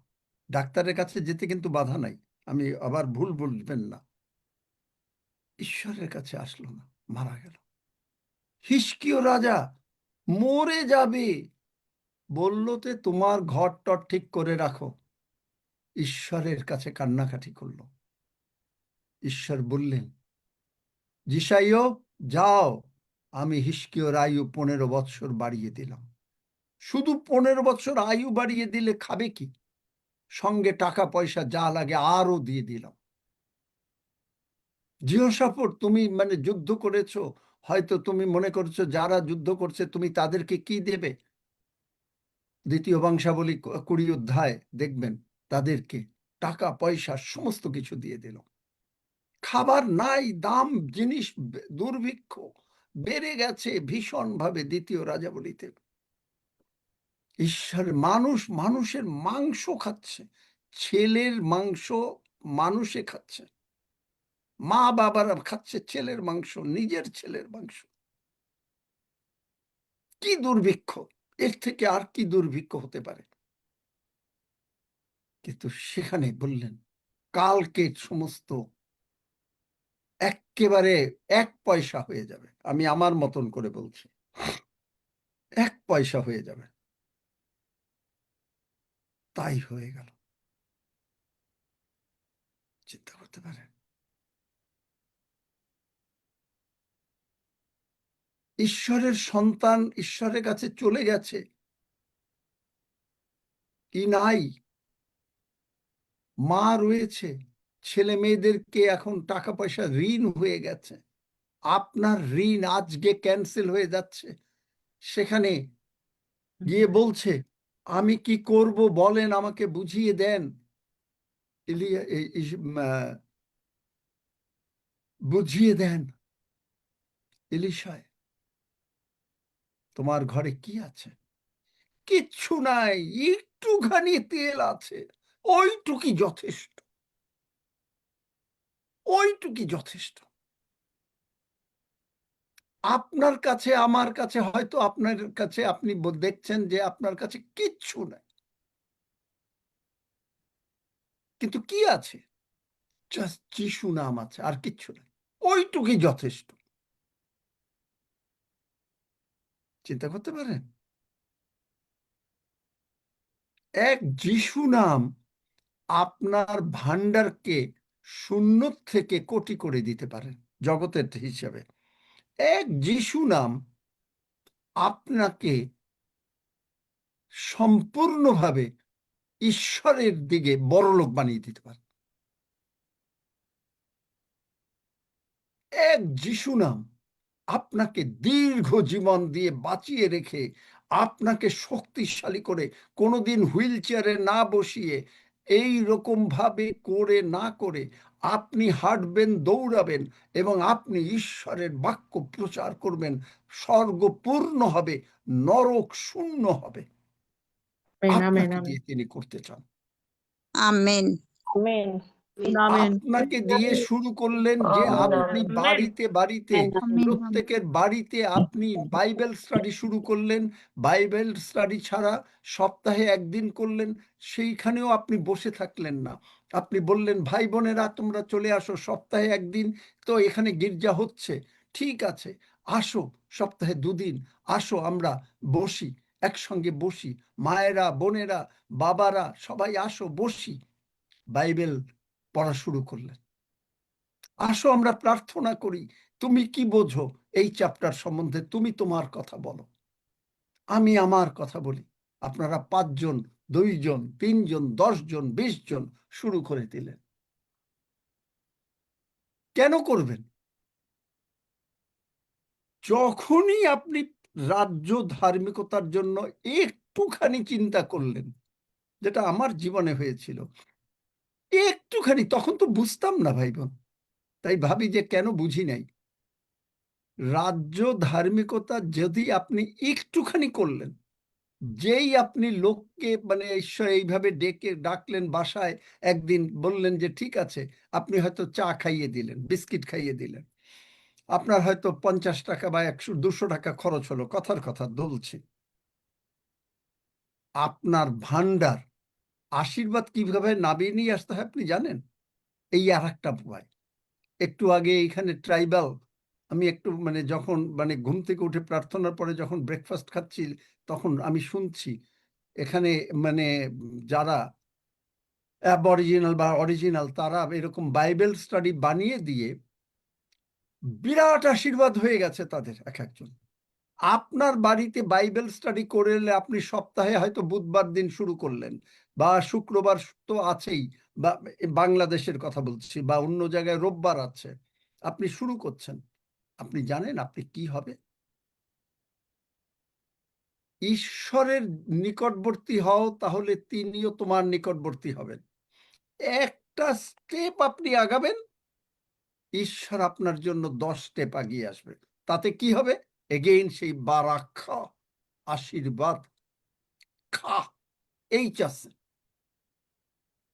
ডাক্তারের কাছে যেতে কিন্তু বাধা নাই, আমি আবার ভুল বলবেন না, ঈশ্বরের কাছে আসলো না, মারা গেল। হিজকিয় রাজা মরে যাবে, বললোতে তোমার ঘর টর ঠিক করে রাখো, ঈশ্বরের কাছে কান্নাকাটি করলো। ঈশ্বর বললেন, যিশাইও যাও, আমি হিজকিয়র আয়ু 15 বৎসর বাড়িয়ে দিলাম। শুধু 15 বৎসর আয়ু বাড়িয়ে দিলে খাবে কি, সঙ্গে টাকা পয়সা যা লাগে আরো দিয়ে দিলাম। জিহোশাফাত, তুমি মানে যুদ্ধ করেছো, হয়তো তুমি মনে করছো যারা যুদ্ধ করছে তুমি তাদেরকে কি দেবে। দ্বিতীয় বংশাবলী 20 অধ্যায় দেখবেন, তাদেরকে টাকা পয়সা সমস্ত কিছু দিয়ে দিল। খাবার নাই, দাম জিনিস দুর্ভিক্ষ বেড়ে গেছে ভীষণ ভাবে দ্বিতীয় রাজাবলীতে। ঈশ্বর মানুষের মাংস খাচ্ছে, ছেলের মাংস মানুষে খাচ্ছে, মা বাবারা খাচ্ছে ছেলের মাংস, নিজের ছেলের মাংস। কি দুর্ভিক্ষ, এর থেকে আর কি দুর্ভিক্ষ হতে পারে। কিন্তু সেখানে বললেন কালকে সমস্ত একেবারে 1 পয়সা হয়ে যাবে, আমি আমার মতন করে বলছি, 1 পয়সা হয়ে যাবে। তাই হয়ে গেল। চিন্তা করতে পারেন, ঈশ্বরের সন্তান ঈশ্বরের কাছে চলে গেছে কি নাই, মা রয়েছে, ছেলে মেয়েদেরকে এখন টাকা পয়সা ঋণ হয়ে গেছে, আপনার ঋণ আজকে ক্যান্সেল হয়ে যাচ্ছে। সেখানে গিয়ে বলছে, আমি কি করব বলেন, আমাকে বুঝিয়ে দেন। বুঝিয়ে দেন এলিশায়, তোমার ঘরে কি আছে? কিচ্ছু নাই, একটুখানি তেল আছে, ওইটুকি যথেষ্ট, ওইটুকি যথেষ্ট। আপনার কাছে আমার কাছে হয়তো আপনার কাছে আপনি দেখছেন যে আপনার কাছে কিচ্ছু নাই, কিন্তু কি আছে? জাস্ট যিশু নাম আছে, আর কিচ্ছু নাই, ওইটুকুই যথেষ্ট। চিন্তা করতে পারেন, এক যিশু নাম আপনার ভান্ডারকে 0 থেকে কোটি করে দিতে পারেন জগতের হিসাবে। এক যিশু নাম আপনাকে সম্পূর্ণভাবে ঈশ্বরের দিকে বড়লোক বানিয়ে দিতে পারে। এক যিশু নাম আপনাকে দীর্ঘ জীবন দিয়ে বাঁচিয়ে রেখে আপনাকে শক্তিশালী করে কোনোদিন হুইল চেয়ারে না বসিয়ে এই রকম ভাবে করে না করে আপনি হাঁটবেন, দৌড়াবেন এবং আপনি ঈশ্বরের বাক্য প্রচার করবেন, স্বর্গ পূর্ণ হবে, নরক শূন্য হবে। আপনাকে দিয়ে তিনি করতে চান। আমেন। আমেন। আপনাকে দিয়ে শুরু করলেন যে আপনি বাড়িতে বাড়িতে প্রত্যেকের বাড়িতে আপনি বাইবেল স্টাডি শুরু করলেন, বাইবেল স্টাডি ছাড়া সপ্তাহে 1 দিন করলেন, সেইখানেও আপনি বসে থাকলেন না। আপনি বললেন ভাই বোনেরা তোমরা চলে আসো, সপ্তাহে 1 দিন তো এখানে গির্জা হচ্ছে, ঠিক আছে আসো, সপ্তাহে 2 দিন আসো, আমরা বসি, একসঙ্গে বসি, মায়েরা বোনেরা বাবারা সবাই আসো, বসি, বাইবেল পড়া শুরু করলেন। আসো আমরা প্রার্থনা করি, তুমি কি বোঝো এই চ্যাপ্টার সম্বন্ধে, তুমি তোমার কথা বলো, আমি আমার কথা বলি। আপনারা 5 জন, 2 জন, 3 জন, 10 জন, 20 জন শুরু করে দিলেন। কেন করবেন? যখনই আপনি রাজ্য ধার্মিকতার জন্য একটুখানি চিন্তা করলেন, যেটা আমার জীবনে হয়েছিল, একটুখানি, তখন তো বুঝতাম না ভাই বোন, তাই ভাবি যে কেন বুঝি নাই। রাজ্য ধার্মিকতা যদি আপনি একটুখানি করলেন, যেই আপনি লোককে মানে ঈশ্বর এইভাবে ডেকে ডাকলেন বাসায়, একদিন বললেন যে ঠিক আছে, আপনি হয়তো চা খাইয়ে দিলেন, বিস্কিট খাইয়ে দিলেন, আপনার হয়তো 50 টাকা বা 100-200 টাকা খরচ হলো, কথার কথা বলছি, আপনার ভান্ডার আশীর্বাদ কিভাবে নামিয়ে নিয়ে আসতে হয় আপনি জানেন? এই আর একটা উপায়। একটু আগে এখানে ট্রাইবাল, আমি একটু মানে যখন মানে ঘুম থেকে উঠে প্রার্থনার পরে যখন ব্রেকফাস্ট খাচ্ছি, তখন আমি শুনছি এখানে মানে যারা অ্যাবরিজিনাল বা অরিজিনাল, তারা এরকম বাইবেল স্টাডি বানিয়ে দিয়ে বিরাট আশীর্বাদ হয়ে গেছে তাদের এক একজন। আপনার বাড়িতে বাইবেল স্টাডি করে এলে আপনি সপ্তাহে হয়তো বুধবার দিন শুরু করলেন, বা শুক্রবার তো আছেই, বা বাংলাদেশের কথা বলছি, বা অন্য জায়গায় রোববার আছে, আপনি শুরু করছেন, আপনি জানেন আপনি কি হবে? ঈশ্বরের নিকটবর্তী হও, তাহলে তিনিও তোমার নিকটবর্তী হবেন। একটা স্টেপ আপনি আগাবেন, ঈশ্বর আপনার জন্য 10 স্টেপ আগিয়ে আসবে। তাতে কি হবে? এগেইন সেই বারাখা, আশীর্বাদ, খা, এইচ আছে,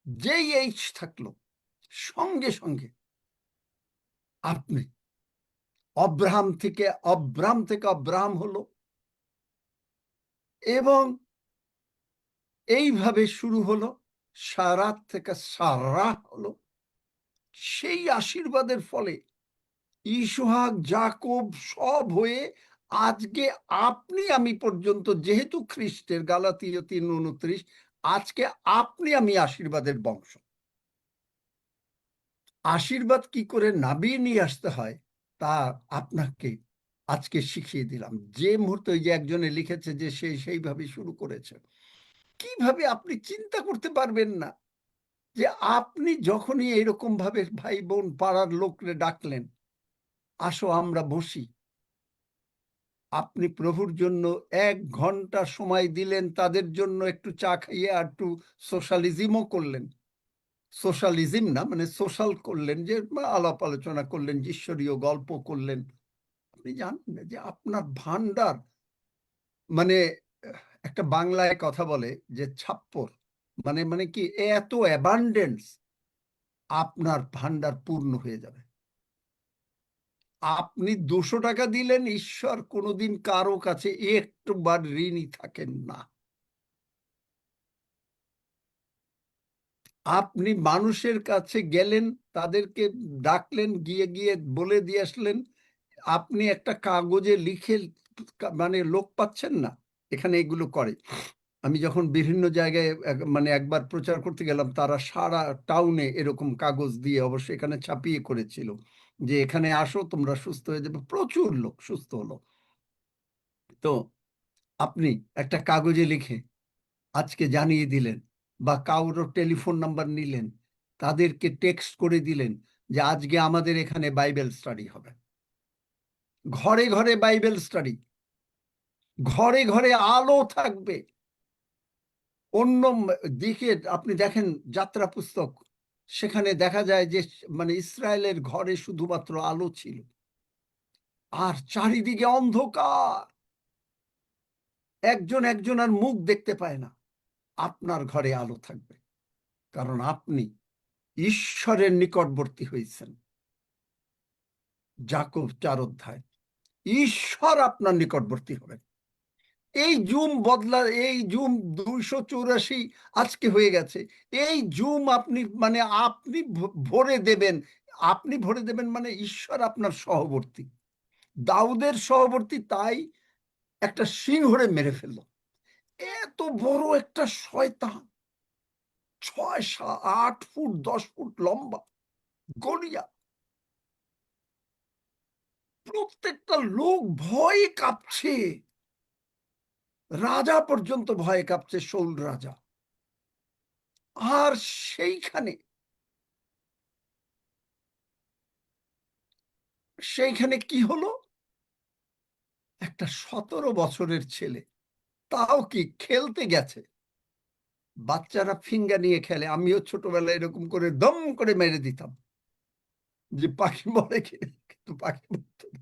যেই এইচ থাকলো, সঙ্গে সঙ্গে আপনি অব্রাহাম থেকে অব্রাহাম হলো, এবং এইভাবে শুরু হলো, সারাত থেকে সারা হলো। সেই আশীর্বাদের ফলে ইসহাক, যাকব সব হয়ে আজকে আপনি আমি পর্যন্ত, যেহেতু খ্রিস্টের, গালাতীয় 3:29, আজকে আপনি আমি আশীর্বাদের বংশ। আশীর্বাদ কি করে নাবিয়ে নিয়ে আসতে হয় তা আপনাকে আজকে শিখিয়ে দিলাম। যে মুহূর্তে, ওই যে একজনে লিখেছে যে সে সেইভাবে শুরু করেছে, কিভাবে আপনি চিন্তা করতে পারবেন না যে আপনি যখনই এরকম ভাবে ভাই বোন পাড়ার লোকরে ডাকলেন, আসো আমরা বসি, আপনি প্রভুর জন্য 1 ঘন্টা সময় দিলেন, তাদের জন্য একটু চা খাইয়ে আর একটু সোশ্যালিজমও করলেন, সোশ্যালিজম না মানে সোশ্যাল করলেন, যে আলাপ আলোচনা করলেন, ঈশ্বরীয় গল্প করলেন। আপনি জানেন না যে আপনার ভান্ডার মানে একটা বাংলায় কথা বলে যে ছাপ্পর, মানে মানে কি, এত অ্যাবান্ডেন্স, আপনার ভান্ডার পূর্ণ হয়ে যাবে। আপনি 200 টাকা দিলেন, ঈশ্বর কোনোদিন কারো কাছে একটুবার ঋণী থাকেন না। আপনি মানুষের কাছে গেলেন, তাদেরকে ডাকলেন, গিয়ে গিয়ে বলে দিয়ে আসলেন, আপনি একটা কাগজে লিখে, মানে লোক পাচ্ছেন না, এখানে এগুলো করে। আমি যখন বিভিন্ন জায়গায় মানে একবার প্রচার করতে গেলাম, তারা সারা টাউনে এরকম কাগজ দিয়ে, অবশ্যই এখানে ছাপিয়ে করেছিল, যে এখানে আসো তোমরা সুস্থ হয়ে যাবে। প্রচুর লোক সুস্থ হলো। তো আপনি একটা কাগজে লিখে আজকে জানিয়ে দিলেন, বা কারোর টেলিফোন নাম্বার নিলেন, তাদেরকে টেক্সট করে দিলেন যে আজকে আমাদের এখানে বাইবেল স্টাডি হবে। ঘরে ঘরে বাইবেল স্টাডি, ঘরে ঘরে আলো থাকবে। অন্য দিকে আপনি দেখেন যাত্রা পুস্তক, সেখানে দেখা যায় যে মানে ইসরায়েলের ঘরে শুধুমাত্র আলো ছিল, আর চারিদিকে অন্ধকার, একজন একজনের মুখ দেখতে পায় না। আপনার ঘরে আলো থাকবে, কারণ আপনি ঈশ্বরের নিকটবর্তী হয়েছেন। যাকব 4 অধ্যায়, ঈশ্বর আপনার নিকটবর্তী হবেন। এই জুম বদলা, এই জুম 284 আজকে হয়ে গেছে। এই জুম আপনি মানে আপনি ভরে দেবেন, আপনি ভরে দেবেন মানে ঈশ্বর আপনার সহবর্তী। দাউদের সহবর্তী, তাই একটা সিংহরে মেরে ফেললো। এত বড় একটা শয়তান, 6-8 ফুট 10 ফুট লম্বা গলিয়াত, প্রত্যেকটা লোক ভয়ে কাঁপছে, রাজা পর্যন্ত ভয়ে কাঁপছে, শৌল রাজা। আর সেইখানে কি হলো? একটা 17 বছরের ছেলে তাও কি খেলতে গেছে, বাচ্চারা ফিঙ্গার নিয়ে খেলে, আমিও ছোটবেলায় এরকম করে দম করে মেরে দিতাম যে পাখি মরে কিন্তু পাখি মরতো না।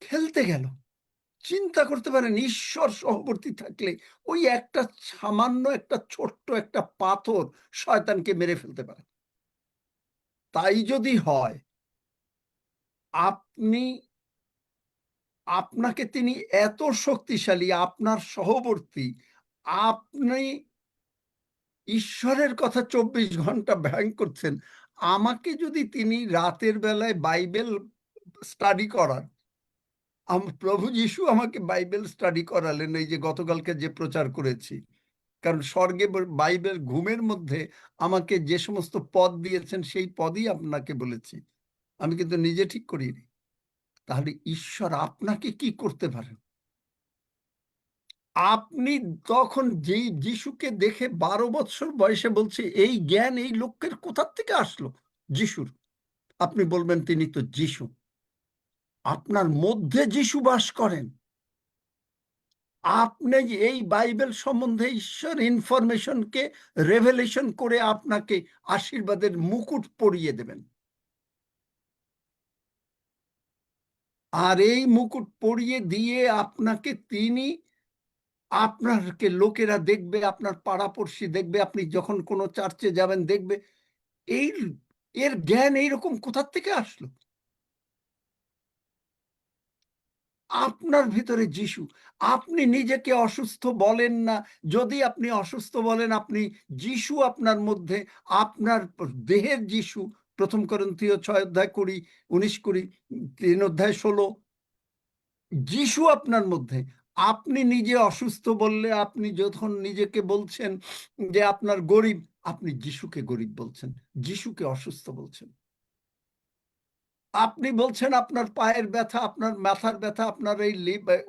খেলতে গেল, চিন্তা করতে পারেন ঈশ্বর সহবর্তী থাকলে ওই একটা সামান্য একটা ছোট্ট একটা পাথর শয়তানকে মেরে ফেলতে পারে। তাই যদি হয়, আপনাকে তিনি এত শক্তিশালী, আপনার সহবর্তী, আপনি ঈশ্বরের কথা 24 ঘন্টা ব্যয় করছেন। আমাকে যদি তিনি রাতের বেলায় বাইবেল স্টাডি করান, প্রভু যিশু আমাকে বাইবেল স্টাডি করালেন, এই যে গতকালকে যে প্রচার করেছি, কারণ স্বর্গে বাইবেল ঘুমের মধ্যে আমাকে যে সমস্ত পদ দিয়েছেন সেই পদই আপনাকে বলেছি, আমি কিন্তু নিজে ঠিক করিনি। তাহলে ঈশ্বর আপনাকে কি করতে পারেন? আপনি তখন যেই যিশুকে দেখে 12 বছর বয়সে বলছে এই জ্ঞান এই লোকের কোথা থেকে আসলো যিশুর, আপনি বলবেন তিনি তো যিশু। আপনার মধ্যে যিশু বাস করেন। আপনি এই বাইবেল সম্বন্ধে ঈশ্বর ইনফরমেশনকে রেভেলেশন করে আপনাকে আশীর্বাদের মুকুট পরিয়ে দেবেন। আর এই মুকুট পরিয়ে দিয়ে আপনাকে তিনি, আপনাকে লোকেরা দেখবে, আপনার পাড়াপড়শি দেখবে, আপনি যখন কোনো চার্চে যাবেন দেখবে এই এর জ্ঞান এইরকম কোথা থেকে আসলো। আপনার ভিতরে যিশু। আপনি নিজেকে অসুস্থ বলেন না, যদি আপনি অসুস্থ বলেন, আপনি যিশু আপনার মধ্যে, আপনার দেহের যিশু। 1 করিন্থীয় 6:20, 19-20, 3:16, যিশু আপনার মধ্যে। আপনি নিজে অসুস্থ বললে, আপনি যখন নিজেকে বলছেন যে আপনার গরিব, আপনি যিশুকে গরিব বলছেন, যিশুকে অসুস্থ বলছেন। আপনি বলছেন আপনার পায়ের ব্যথা, আপনার মাথার ব্যথা, আপনার এই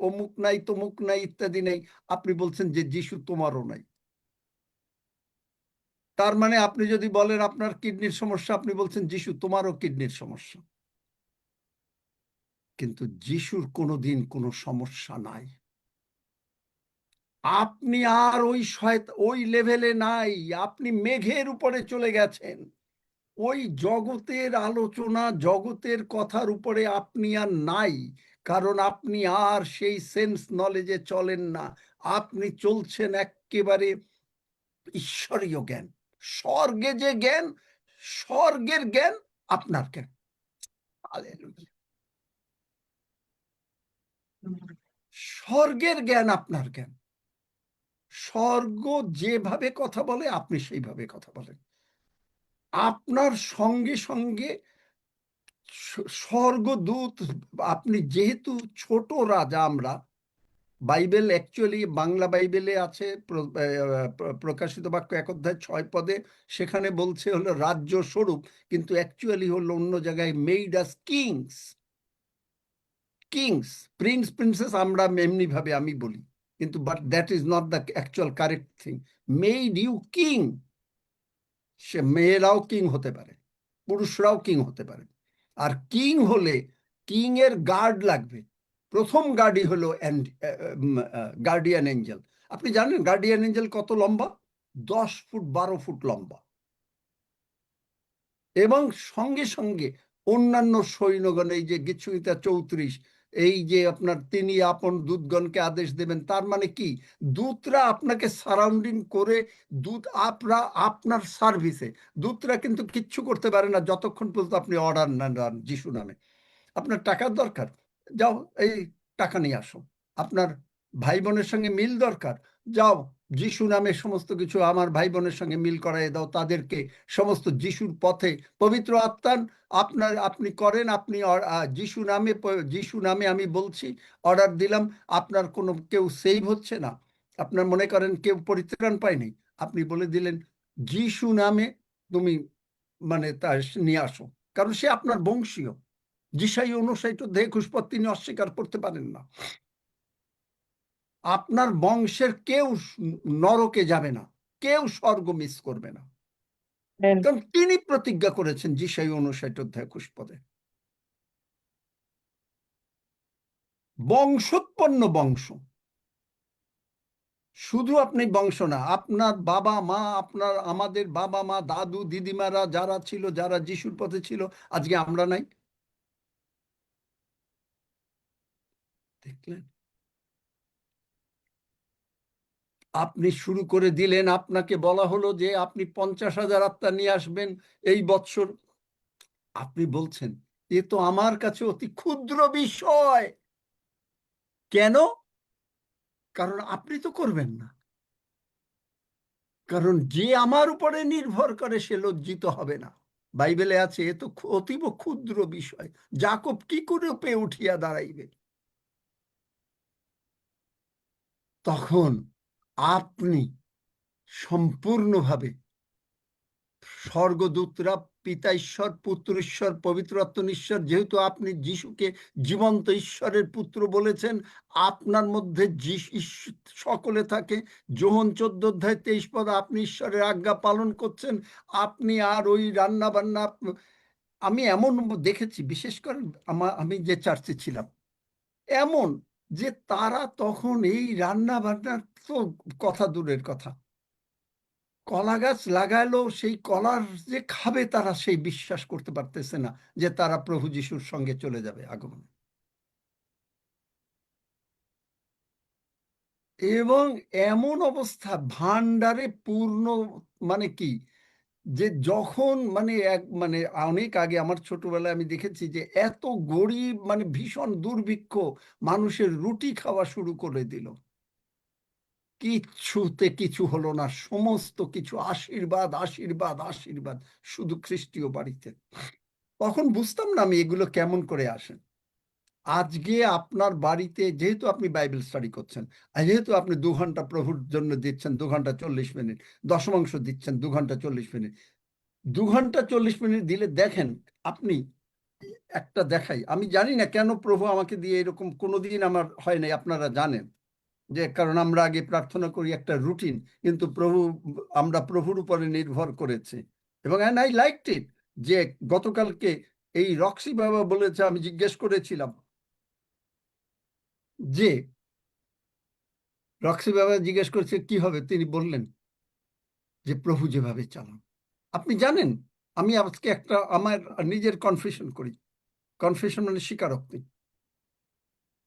অমুক নাই তমুক নাই ইত্যাদি নেই, আপনি বলছেন যে যিশু তোমারও নাই। তার মানে আপনি যদি বলেন আপনার কিডনির সমস্যা, আপনি বলছেন যিশু তোমারও কিডনির সমস্যা। কিন্তু যিশুর কোনোদিন কোনো সমস্যা নাই। আপনি আর ওই লেভেলে নাই, আপনি মেঘের উপরে চলে গেছেন। ওই জগতের আলোচনা, জগতের কথার উপরে আপনি আর নাই, কারণ আপনি আর সেই সেন্স নলেজে চলেন না। আপনি চলছেন একেবারে ঈশ্বরীয় জ্ঞান, স্বর্গে যে জ্ঞান, স্বর্গের জ্ঞান আপনার জ্ঞান। হালেলুয়া। স্বর্গের জ্ঞান আপনার জ্ঞান। স্বর্গ যেভাবে কথা বলে আপনি সেইভাবে কথা বলেন। আপনার সঙ্গে সঙ্গে স্বর্গদূত, আপনি যেহেতু ছোট রাজা, আমরা বাইবেল অ্যাকচুয়ালি বাংলা বাইবেলে আছে প্রকাশিত বাক্য 1:6, সেখানে বলছে হলো রাজ্য স্বরূপ, কিন্তু অ্যাকচুয়ালি হলো অন্য জায়গায় made us kings. Kings, prince, princess আমরা এমনি ভাবে আমি বলি, কিন্তু but that is not the actual correct thing. Made you king. সে মেয়েরাও কিং হতে পারে, পুরুষরাও কিং হতে পারে। আর কিং হলে কিং এর গার্ড লাগবে। প্রথম গার্ডই হলো গার্ডিয়ান এঞ্জেল। আপনি জানেন গার্ডিয়ান এঞ্জেল কত লম্বা? 10 ফুট 12 ফুট লম্বা। এবং সঙ্গে সঙ্গে অন্যান্য সৈন্যগণ, এই যে গীতসংহিতা 34, এই যে আপনার তিনি আপন দূতগণকে আদেশ দেবেন, তার মানে কি দূতরা আপনাকে সারাউন্ডিং করে, দূত আপনার সার্ভিসে। দূতরা কিন্তু কিচ্ছু করতে পারে না যতক্ষণ পর্যন্ত আপনি অর্ডার না দেন যিশু নামে। আপনার টাকার দরকার, যাও এই টাকা নিয়ে আসো। আপনার ভাই বোনের সঙ্গে মিল দরকার, যাও যিশু নামে সমস্ত কিছু আমার ভাই বোনের সঙ্গে মিল করাই দাও, তাদেরকে সমস্ত যিশুর পথে পবিত্র আত্মার আপনি করেন। আপনি যিশু নামে আমি বলছি, অর্ডার দিলাম, আপনার কোনো কেউ সেভ হচ্ছে না, আপনার মনে করেন কেউ পরিত্রাণ পায়নি, আপনি বলে দিলেন যিশু নামে তুমি মানে তা নিয়ে আসো, কারণ সে আপনার বংশীয়। যিশাই 59:21 তিনি অস্বীকার করতে পারেন না। আপনার বংশের কেউ নরকে যাবে না, কেউ স্বর্গ মিস করবে না, কারণ তিনি প্রতিজ্ঞা করেছেন যিশাই 59:21। বংশোৎপন্ন বংশ, শুধু আপনি বংশ না, আপনার বাবা মা, আপনার আমাদের বাবা মা, দাদু দিদিমারা যারা ছিল, যারা যিশুর পথে ছিল, আজকে আমরা নাই। দেখলেন, আপনি শুরু করে দিলেন, আপনাকে বলা হলো যে আপনি 50,000 আত্মা নিয়ে আসবেন এই বৎসর। আপনি বলছেন এ তো আমার কাছে অতি ক্ষুদ্র বিষয়। কেন? কারণ আপনি তো করবেন না। কারণ যে আমার উপরে নির্ভর করে সে লজ্জিত হবে না। বাইবেলে আছে এ তো অতীব ক্ষুদ্র বিষয়, যাকব কি করে পেয়ে উঠিয়া দাঁড়াইবে। তখন আপনি সম্পূর্ণভাবে, স্বর্গদূতরা, পিতা ঈশ্বর, পুত্র ঈশ্বর, পবিত্র আত্মা ঈশ্বর, যেহেতু আপনি যিশুকে জীবন্ত ঈশ্বরের পুত্র বলেছেন, আপনার মধ্যে সকলে থাকে। যোহন 14:23 আপনি ঈশ্বরের আজ্ঞা পালন করছেন। আপনি আর ওই রান্না বান্না, আমি এমন দেখেছি, বিশেষ করে আমি যে চার্চে ছিলাম, এমন যে তারা তখন এই রান্না বান্নার তো কথা দূরের কথা, কলা গাছ লাগালো, সেই কলার যে খাবে তারা সেই বিশ্বাস করতে পারতেছে না যে তারা প্রভু যিশুর সঙ্গে চলে যাবে আগমনে। এবং এমন অবস্থা ভান্ডারে পূর্ণ, মানে কি, যে যখন মানে অনেক আগে আমার ছোটবেলায় আমি দেখেছি যে এত গরিব, মানে ভীষণ দুর্ভিক্ষ, মানুষের রুটি খাওয়া শুরু করে দিল, কিচ্ছুতে কিছু হলো না, সমস্ত কিছু আশীর্বাদ আশীর্বাদ আশীর্বাদ, শুধু খ্রিস্টীয় বাড়িতে। তখন বুঝতাম না আমি এগুলো কেমন করে আসেন। আজকে আপনার বাড়িতে, যেহেতু আপনি বাইবেল স্টাডি করছেন, আর যেহেতু আপনি 2 ঘন্টা প্রভুর জন্য দিচ্ছেন, 2 ঘন্টা 40 মিনিট, দশমাংশ দিচ্ছেন 2 ঘন্টা 40 মিনিট, 2 ঘন্টা 40 মিনিট দিলে দেখেন আপনি, একটা দেখাই, আমি জানি না কেন প্রভু আমাকে দিয়ে, এরকম কোনোদিন আমার হয় নাই, আপনারা জানেন যে, কারণ আমরা আগে প্রার্থনা করি একটা রুটিন, কিন্তু আমরা প্রভুর উপরে নির্ভর করেছি। এবং আই লাইকড ইট যে গতকালকে এই রক্সি বাবা বলেছে, আমি জিজ্ঞেস করেছিলাম যে, রক্সি বাবা জিজ্ঞেস করেছে কি হবে, তিনি বললেন যে প্রভু যেভাবে চালান। আপনি জানেন, আমি আজকে একটা আমার নিজের কনফেশন করি, কনফেশন মানে স্বীকারোক্তি।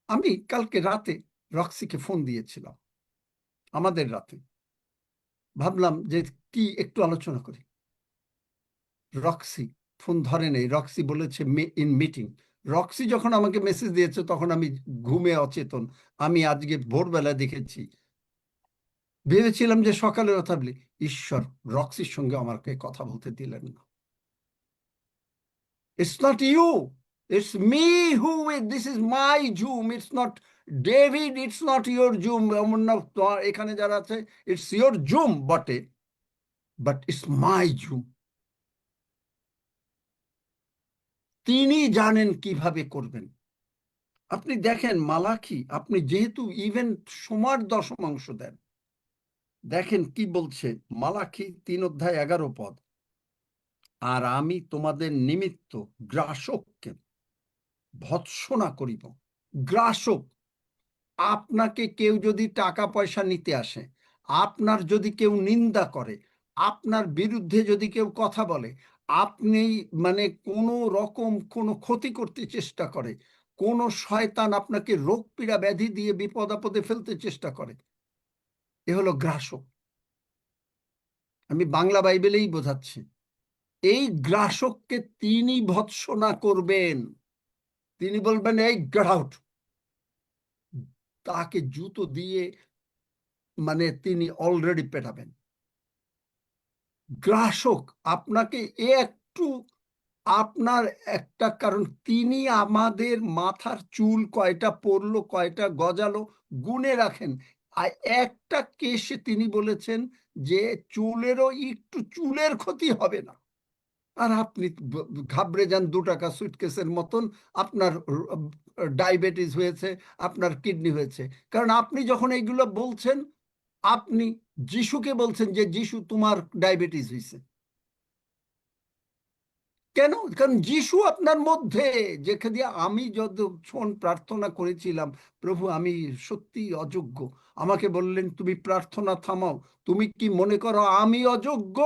আমি কালকে রাতে রক্সিকে ফোন দিয়েছিলাম, আমাদের রাতে, ভাবলাম যে কি একটু আলোচনা করি। রক্সি ফোন ধরে নেই, রক্সি বলেছে ইন মিটিং। রক্সি যখন আমাকে মেসেজ দিয়েছে তখন আমি ঘুমে অচেতন। আমি আজকে ভোরবেলা দেখেছি, ভেবেছিলাম যে সকালে কথা বলি, ঈশ্বর রক্সির সঙ্গে আমাকে কথা বলতে দিলেন না। It's not you, it's me who this is my Zoom, it's not David, it's not your Zoom। এখানে যারা আছে, it's your Zoom বটে, but it's my Zoom। তিনি জানেন কিভাবে করবেন। আপনি দেখেন মালাখি, আপনি যেহেতু ইভেন সোমার দশমাংশ দেন, দেখেন কি বলছে মালাখি 3:11 আর আমি তোমাদের নিমিত্ত গ্রাসককে ভৎসনা করিব। গ্রাসক, আপনাকে কেউ যদি টাকা পয়সা নিতে আসে, আপনার যদি কেউ নিন্দা করে, আপনার বিরুদ্ধে যদি কেউ কথা বলে, আপনি মানে কোনো রকম কোনো ক্ষতি করতে চেষ্টা করে, কোন শয়তান আপনাকে রোগ পীড়া ব্যাধি দিয়ে বিপদ আপদে ফেলতে চেষ্টা করে, এ হলো গ্রাসক। আমি বাংলা বাইবেলেই বোঝাচ্ছি, এই গ্রাসককে তিনি ভৎসনা করবেন। তিনি বলবেন এই গেট আউট, তাকে জুতো দিয়ে মানে তিনি অলরেডি পেটাবেন। গ্রাসক আপনাকে একটু, আপনার একটা, কারণ তিনি আমাদের মাথার চুল কয়টা পড়লো, কয়টা গজালো গুনে রাখেন। আর একটা কেসে তিনি বলেছেন যে চুলেরও একটু চুলের ক্ষতি হবে না। আর আপনি ঘাবড়ে যান 2 টাকা সুটকেসের মতন, আপনার ডায়াবেটিস হয়েছে, আপনার কিডনি হয়েছে। কারণ আপনি যখন এইগুলো বলছেন, আপনি যিশুকে বলছেন যে যিশু তোমার ডায়াবেটিস হয়েছে। কেন? কারণ যিশু আপনার মধ্যে, যেখানে আমি যতক্ষণ প্রার্থনা করেছিলাম, প্রভু আমি সত্যি অযোগ্য, আমাকে বললেন তুমি প্রার্থনা থামাও, তুমি কি মনে করো আমি অযোগ্য?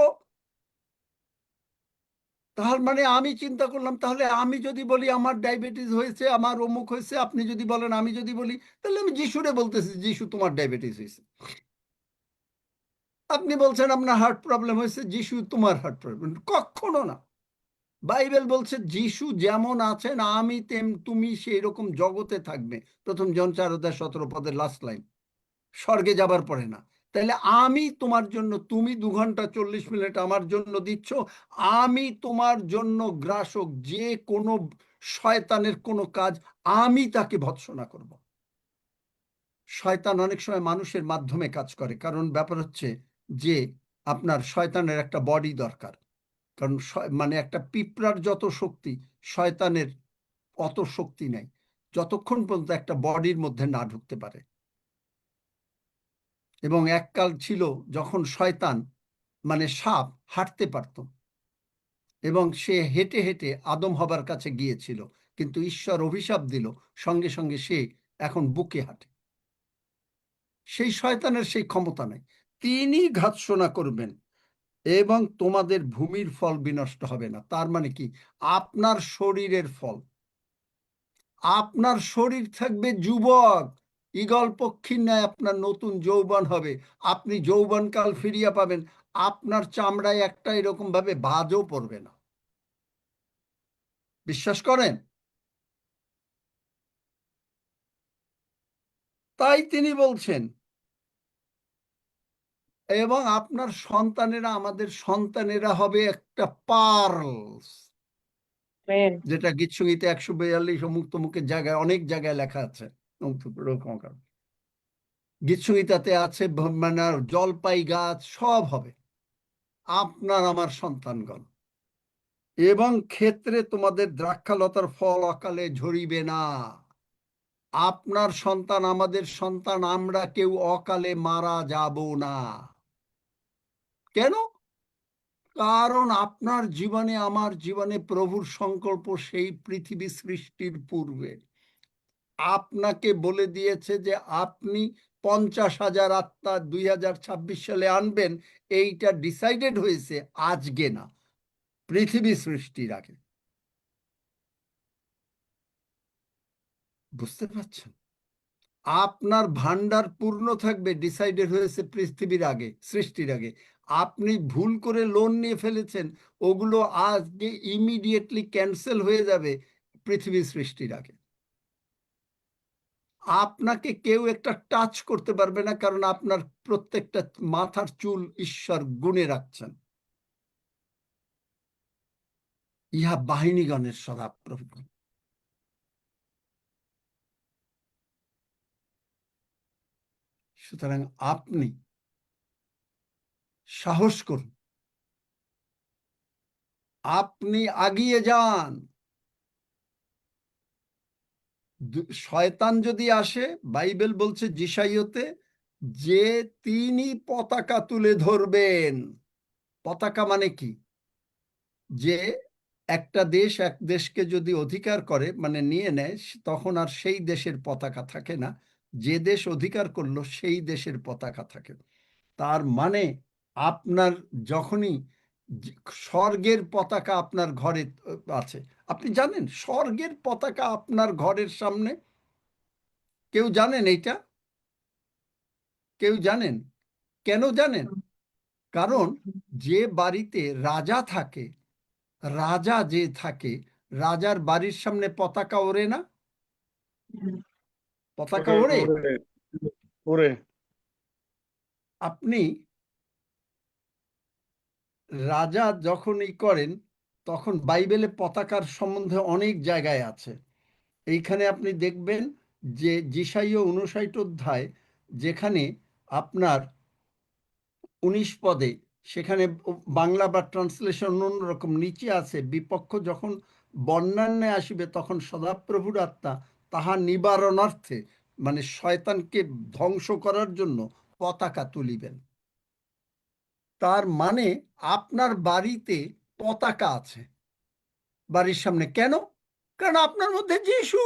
তার মানে আমি চিন্তা করলাম, তাহলে আমি যদি বলি আমার ডায়াবেটিস হয়েছে, আমার অমুক হয়েছে, আপনি যদি বলেন, আমি যদি বলি, তাহলে আমি যিশুরে বলতেছি যিশু তোমার ডায়াবেটিস হয়েছে। আপনি বলছেন আপনার হার্ট প্রবলেম হয়েছে, যিশু তোমার হার্ট প্রবলেম। কখনো না। বাইবেল বলছে যিশু যেমন আছেন আমি তুমি সেই রকম জগতে থাকবে। প্রথম জন 4:17 লাস্ট লাইন, স্বর্গে যাবার পরে না। তাহলে আমি তোমার জন্য, তুমি 2 ঘন্টা 40 মিনিট আমার জন্য দিচ্ছ, আমি তোমার জন্য গ্রাসক, যে কোনো শয়তানের কোনো কাজ আমি তাকে ভৎসনা করব। শয়তান অনেক সময় মানুষের মাধ্যমে কাজ করে, কারণ ব্যাপার হচ্ছে যে আপনার শয়তানের একটা বডি দরকার। কারণ মানে একটা পিঁপড়ার যত শক্তি, শয়তানের অত শক্তি নেই, যতক্ষণ পর্যন্ত একটা বডির মধ্যে না ঢুকতে পারে। এবং এককাল ছিল যখন শয়তান মানে সাপ হাঁটতে পারত, এবং সে হেঁটে হেঁটে আদম হবার কাছে গিয়েছিল, কিন্তু ঈশ্বর অভিশাপ দিল, সঙ্গে সঙ্গে সে এখন বুকে হাঁটে। সেই শয়তানের সেই ক্ষমতা নেই। তিনি ঘাতসনা করবেন এবং তোমাদের ভূমির ফল বিনষ্ট হবে না। তার মানে কি? আপনার শরীরের ফল, আপনার শরীর থাকবে যুবক, ঈগল পক্ষীর ন্যায় আপনার নতুন যৌবন হবে, আপনি যৌবনকাল ফিরিয়া পাবেন, আপনার চামড়ায় একটা এরকম ভাবে ভাঁজও পড়বে না। বিশ্বাস করেন? তাই তিনি বলছেন, এবং আপনার সন্তানেরা, আমাদের সন্তানেরা হবে একটা পার্লস, যেটা গীতসংগীতে 142 অমুক তমুকের জায়গায়, অনেক জায়গায় লেখা আছে। গীতসংগীতাতে আছে মানে জলপাই গাছ সব হবে আপনার আমার সন্তানগণ, এবং ক্ষেত্রে তোমাদের দ্রাক্ষালতার ফল অকালে ঝরিবে না। আপনার সন্তান, আমাদের সন্তান, আমরা কেউ অকালে মারা যাব না। কেন? কারণ আপনার জীবনে, আমার জীবনে প্রভুর সংকল্প সেই পৃথিবী সৃষ্টির পূর্বে আপনাকে বলে দিয়েছে যে আপনি 50,000 আত্মা 2026 সালে আনবেন। এইটা ডিসাইডেড হয়েছে আজকে না, পৃথিবী সৃষ্টির আগে। বুঝতে পারছেন? আপনার ভান্ডার পূর্ণ থাকবে, ডিসাইডেড হয়েছে পৃথিবীর আগে, সৃষ্টির আগে। আপনি ভুল করে লোন নিয়ে ফেলেছেন, ওগুলো আজকে ইমিডিয়েটলি ক্যান্সেল হয়ে যাবে পৃথিবী সৃষ্টির আগে। আপনাকে কেউ একটা টাচ করতে পারবে না, কারণ আপনার প্রত্যেকটা মাথার চুল ঈশ্বর গুণে রাখছেন। ইহা বাহিনীগণের সদাপ্রভু। সুতরাং আপনি সাহস করুন, আপনি আগিয়ে যান। শয়তান যদি আসে, বাইবেল বলছে যিশাইয়তে যে তিনি পতাকা তুলে ধরবেন। পতাকা মানে কি? যে একটা দেশ এক দেশকে যদি অধিকার করে, মানে নিয়ে নেয়, তখন আর সেই দেশের পতাকা থাকে না, যে দেশ অধিকার করলো সেই দেশের পতাকা থাকে। তার মানে আপনার যখনই স্বর্গের পতাকা আপনার ঘরে আছে, আপনি জানেন স্বর্গের পতাকা আপনার ঘরের সামনে? কেউ জানেন এইটা? কেউ জানেন? কেন জানেন? কারণ যে বাড়িতে রাজা থাকে, রাজা যে থাকে, রাজার বাড়ির সামনে পতাকা ওড়ে না? পতাকা ওড়ে? ওরে আপনি রাজা যখনই করেন, তখন বাইবেলে পতাকার সম্বন্ধে অনেক জায়গায় আছে। এইখানে আপনি দেখবেন যে যিশাইয়া 59 অধ্যায়, যেখানে আপনার 19 পদে, সেখানে বাংলা বা ট্রান্সলেশন অন্যরকম, নিচে আছে বিপক্ষ যখন বন্যান্নে আসিবে তখন সদাপ্রভুর আত্মা তাহা নিবারণার্থে, মানে শয়তানকে ধ্বংস করার জন্য পতাকা তুলিবেন। তার মানে আপনার বাড়িতে পতাকা আছে। বাড়ির সামনে। কেন? কারণ আপনার মধ্যে যিশু,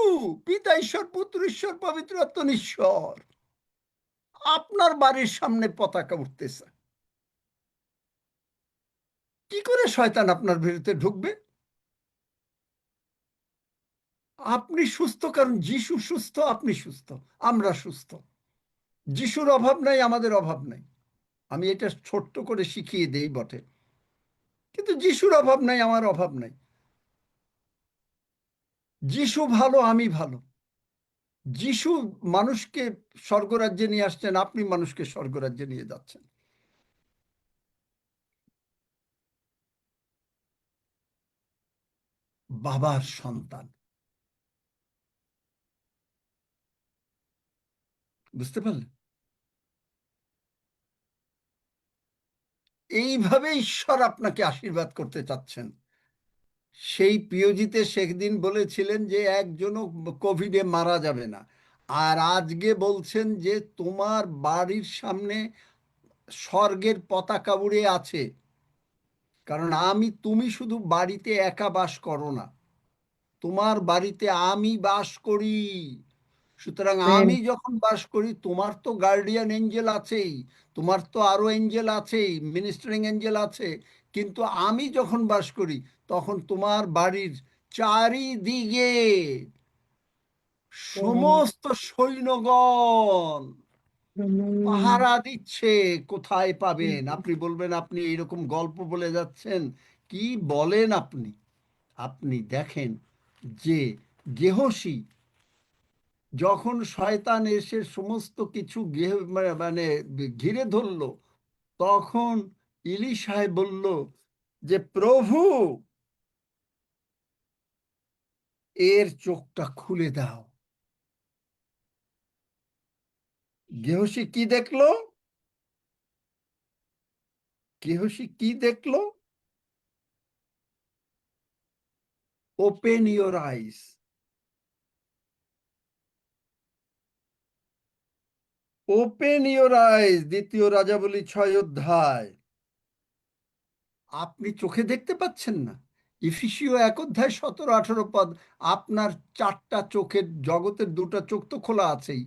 পিতা ঈশ্বর, পুত্র ঈশ্বর, পবিত্র আত্মা ঈশ্বর। আপনার বাড়ির সামনে পতাকা উঠতেছে, কি করে শয়তান আপনার বিরুদ্ধে ঢুকবে? আপনি সুস্থ, কারণ যিশু সুস্থ, আপনি সুস্থ, আমরা সুস্থ। যিশুর অভাব নাই, আমাদের অভাব নাই। আমি এটা ছোট্ট করে শিখিয়ে দেই বটে, কিন্তু যিশুর অভাব নাই, আমার অভাব নাই। যিশু ভালো, আমি ভালো। যিশু মানুষকে স্বর্গরাজ্যে নিয়ে আসছেন, আপনি মানুষকে স্বর্গরাজ্যে নিয়ে যাচ্ছেন। বাবার সন্তান, বুঝতে পারলেন? এইভাবে ঈশ্বর আপনাকে আশীর্বাদ করতে চাচ্ছেন। সেই পিওজিতে সেদিন বলেছিলেন যে একজনও কোভিডে মারা যাবে না, আর আজকে বলছেন যে তোমার বাড়ির সামনে স্বর্গের পতাকা উড়ে আছে। কারণ তুমি শুধু বাড়িতে একা বাস করো না, তোমার বাড়িতে আমি বাস করি। সুতরাং আমি যখন বাস করি, তোমার তো গার্ডিয়ান এঞ্জেল আছেই, তোমার তো আরো এঞ্জেল আছেই, মিনিস্টারিং এঞ্জেল আছে। কিন্তু আমি যখন বাস করি, তখন তোমার বাড়ির চারিদিকে সমস্ত সৈন্যগণ পাহারা দিচ্ছে। কোথায় পাবেন? আপনি বলবেন আপনি এইরকম গল্প বলে যাচ্ছেন, কি বলেন আপনি? আপনি দেখেন যে গেহসী যখন শয়তান এসে সমস্ত কিছু মানে ঘিরে ধরলো, তখন ইলিশায় বলল যে প্রভু, এর চোখটা খুলে দাও। গেহসী কি দেখলো? গেহসী কি দেখলো? Open your ice. Open your আইস, 2 রাজাবলী 6 অধ্যায়। আপনি চোখে দেখতে পাচ্ছেন না? ইফিসীয় 1 অধ্যায় 17-18 পদ। আপনার 4টা চোখের, জগতের 2টা চোখ তো খোলা আছেই,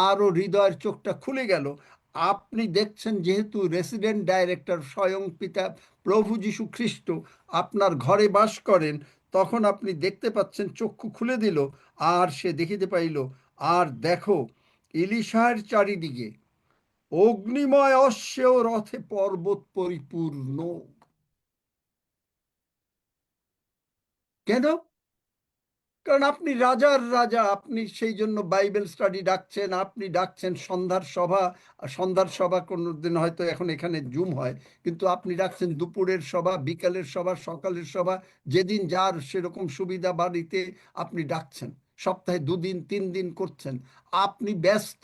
আরও হৃদয়ের চোখটা খুলে গেল। আপনি দেখছেন, যেহেতু রেসিডেন্ট ডাইরেক্টর স্বয়ং পিতা প্রভু যীশু খ্রিস্ট আপনার ঘরে বাস করেন, তখন আপনি দেখতে পাচ্ছেন, চক্ষু খুলে দিল, আর সে দেখিতে পাইল, আর দেখো ইলিশার চারিদিকে অগ্নিময় অশ্বে ও রথে পর্বত পরিপূর্ণ। কেন? কারণ আপনি রাজার রাজা। আপনি সেই জন্য বাইবেল স্টাডি ডাকছেন, আপনি ডাকছেন সন্ধ্যার সভা। সন্ধ্যার সভা কোনোদিন হয়তো এখন এখানে জুম হয়, কিন্তু আপনি ডাকছেন দুপুরের সভা, বিকালের সভা, সকালের সভা, যেদিন যার সেরকম সুবিধা বাড়িতে আপনি ডাকছেন। সপ্তাহে 2 দিন 3 দিন করছেন। আপনি ব্যস্ত,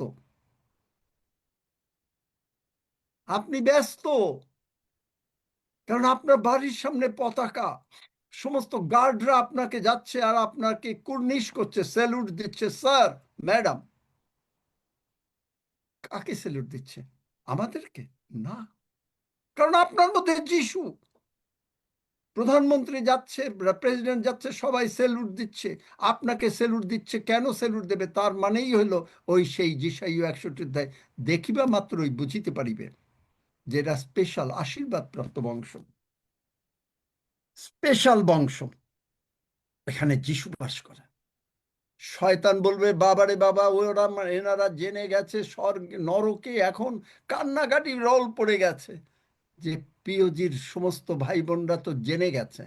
আপনি ব্যস্ত, কারণ আপনার বাড়ির সামনে পতাকা, সমস্ত গার্ডরা আপনাকে যাচ্ছে আর আপনাকে কুর্নিশ করছে, স্যালুট দিচ্ছে। Sir, madam. কাকে স্যালুট দিচ্ছে? আমাদেরকে না, কারণ আপনার মধ্যে যিশু। প্রধানমন্ত্রী যাচ্ছে, প্রেসিডেন্ট যাচ্ছে, সবাই স্যালুট দিচ্ছে, আপনাকে স্যালুট দিচ্ছে। কেন স্যালুট দেবে? তার মানেই হলো ওই সেই যিশাইয় 61 অধ্যায়, দেখিবা মাত্রই বুঝিতে পারিবে যে এরা স্পেশাল আশীর্বাদ প্রাপ্ত বংশ, স্পেশাল বংশ। এখানে যিশু বাস করে। শয়তান বলবে, বাবারে বাবা, ওরা এনারা জেনে গেছে, স্বর্গ নরকে এখন কান্নাকাটি রোল পড়ে গেছে, যে পিওজির সমস্ত ভাই বোনরা তো জেনে গেছে,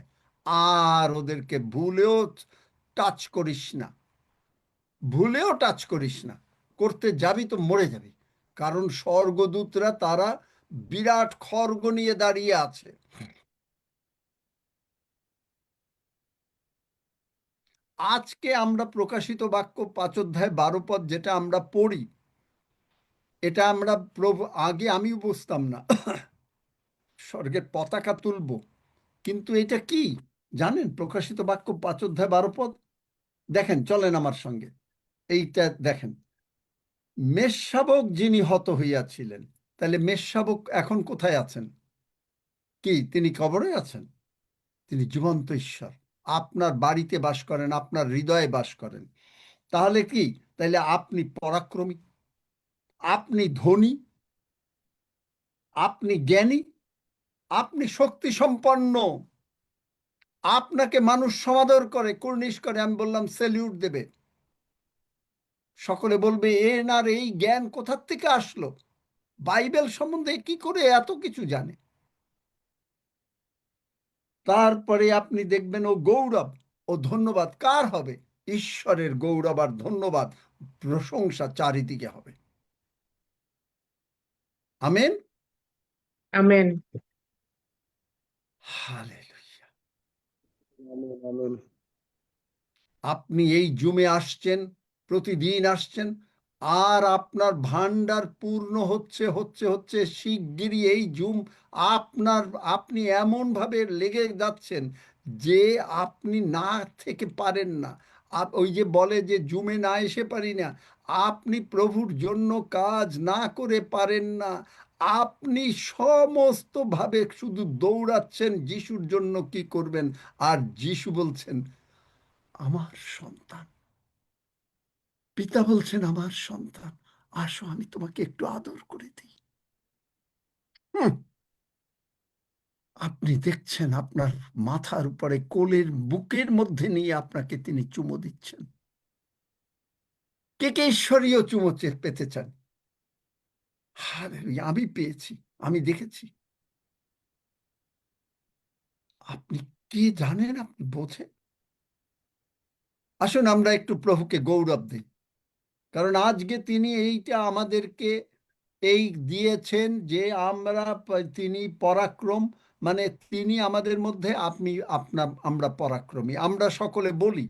আর ওদেরকে ভুলেও টাচ করিস না, ভুলেও টাচ করিস না। করতে যাবি তো মরে যাবি। কারণ স্বর্গদূতরা তারা বিরাট খড়গ নিয়ে দাঁড়িয়ে আছে। আজকে আমরা প্রকাশিত বাক্য 5 অধ্যায় 12 পদ যেটা আমরা পড়ি, এটা আমরা প্রভু, আগে আমিও বুঝতাম না, স্বর্গের পতাকা তুলব, কিন্তু এটা কি জানেন? প্রকাশিত বাক্য 5 অধ্যায় 12 পদ দেখেন, চলেন আমার সঙ্গে। এইটা দেখেন, মেষশাবক যিনি হত হইয়াছিলেন, তাহলে মেষশাবক এখন কোথায় আছেন? কি তিনি কবরে আছেন? তিনি জীবন্ত ঈশ্বর। আপনার বাড়িতে বাস করেন, আপনার হৃদয়ে বাস করেন, তাহলে কি? তাহলে আপনি পরাক্রমী, আপনি ধনী, আপনি জ্ঞানী, আপনি শক্তি সম্পন্ন, আপনাকে মানুষ সমাদর করে, কুর্নিশ করে। আমি বললাম স্যালিউট দেবে, সকলে বলবে এনার এই জ্ঞান কোথার থেকে আসলো, বাইবেল সম্বন্ধে কি করে এত কিছু জানে। তারপরে আপনি দেখবেন ও গৌরব ও ধন্যবাদ কার হবে? ঈশ্বরের গৌরব আর ধন্যবাদ, প্রশংসা চারিদিকে হবে। Amen. Amen. Hallelujah. Amen, amen. আপনি এই জুমে আসছেন, প্রতিদিন আসছেন, আর আপনার ভান্ডার পূর্ণ হচ্ছে হচ্ছে হচ্ছে। শিগগিরই এই জুম আপনি এমন ভাবে লেগে যাচ্ছেন যে আপনি না থেকে পারেন না। ওই যে বলে যে জুমে না এসে পারি না, আপনি প্রভুর জন্য কাজ না করে পারেন না। আপনি সমস্ত ভাবে শুধু দৌড়াচ্ছেন যিশুর জন্য কি করবেন, আর যিশু বলছেন আমার সন্তান, পিতা বলছেন আমার সন্তান, আসো আমি তোমাকে একটু আদর করে দিই। আপনি দেখছেন আপনার মাথার উপরে কোলের বুকের মধ্যে নিয়ে আপনাকে তিনি চুমো দিচ্ছেন। কে কে ঈশ্বরীয় চুমো পেতে চান? হালেলুয়া। আমি পেয়েছি, আমি দেখেছি। আপনি কি জানেন, আপনি বোঝেন। আসুন আমরা একটু প্রভুকে গৌরব দিই, কারণ আজকে তিনি এইটা আমাদেরকে এই দিয়েছেন যে তিনি পরাক্রম, মানে তিনি আমাদের মধ্যে, আমরা পরাক্রমী। আমরা সকলে বলি,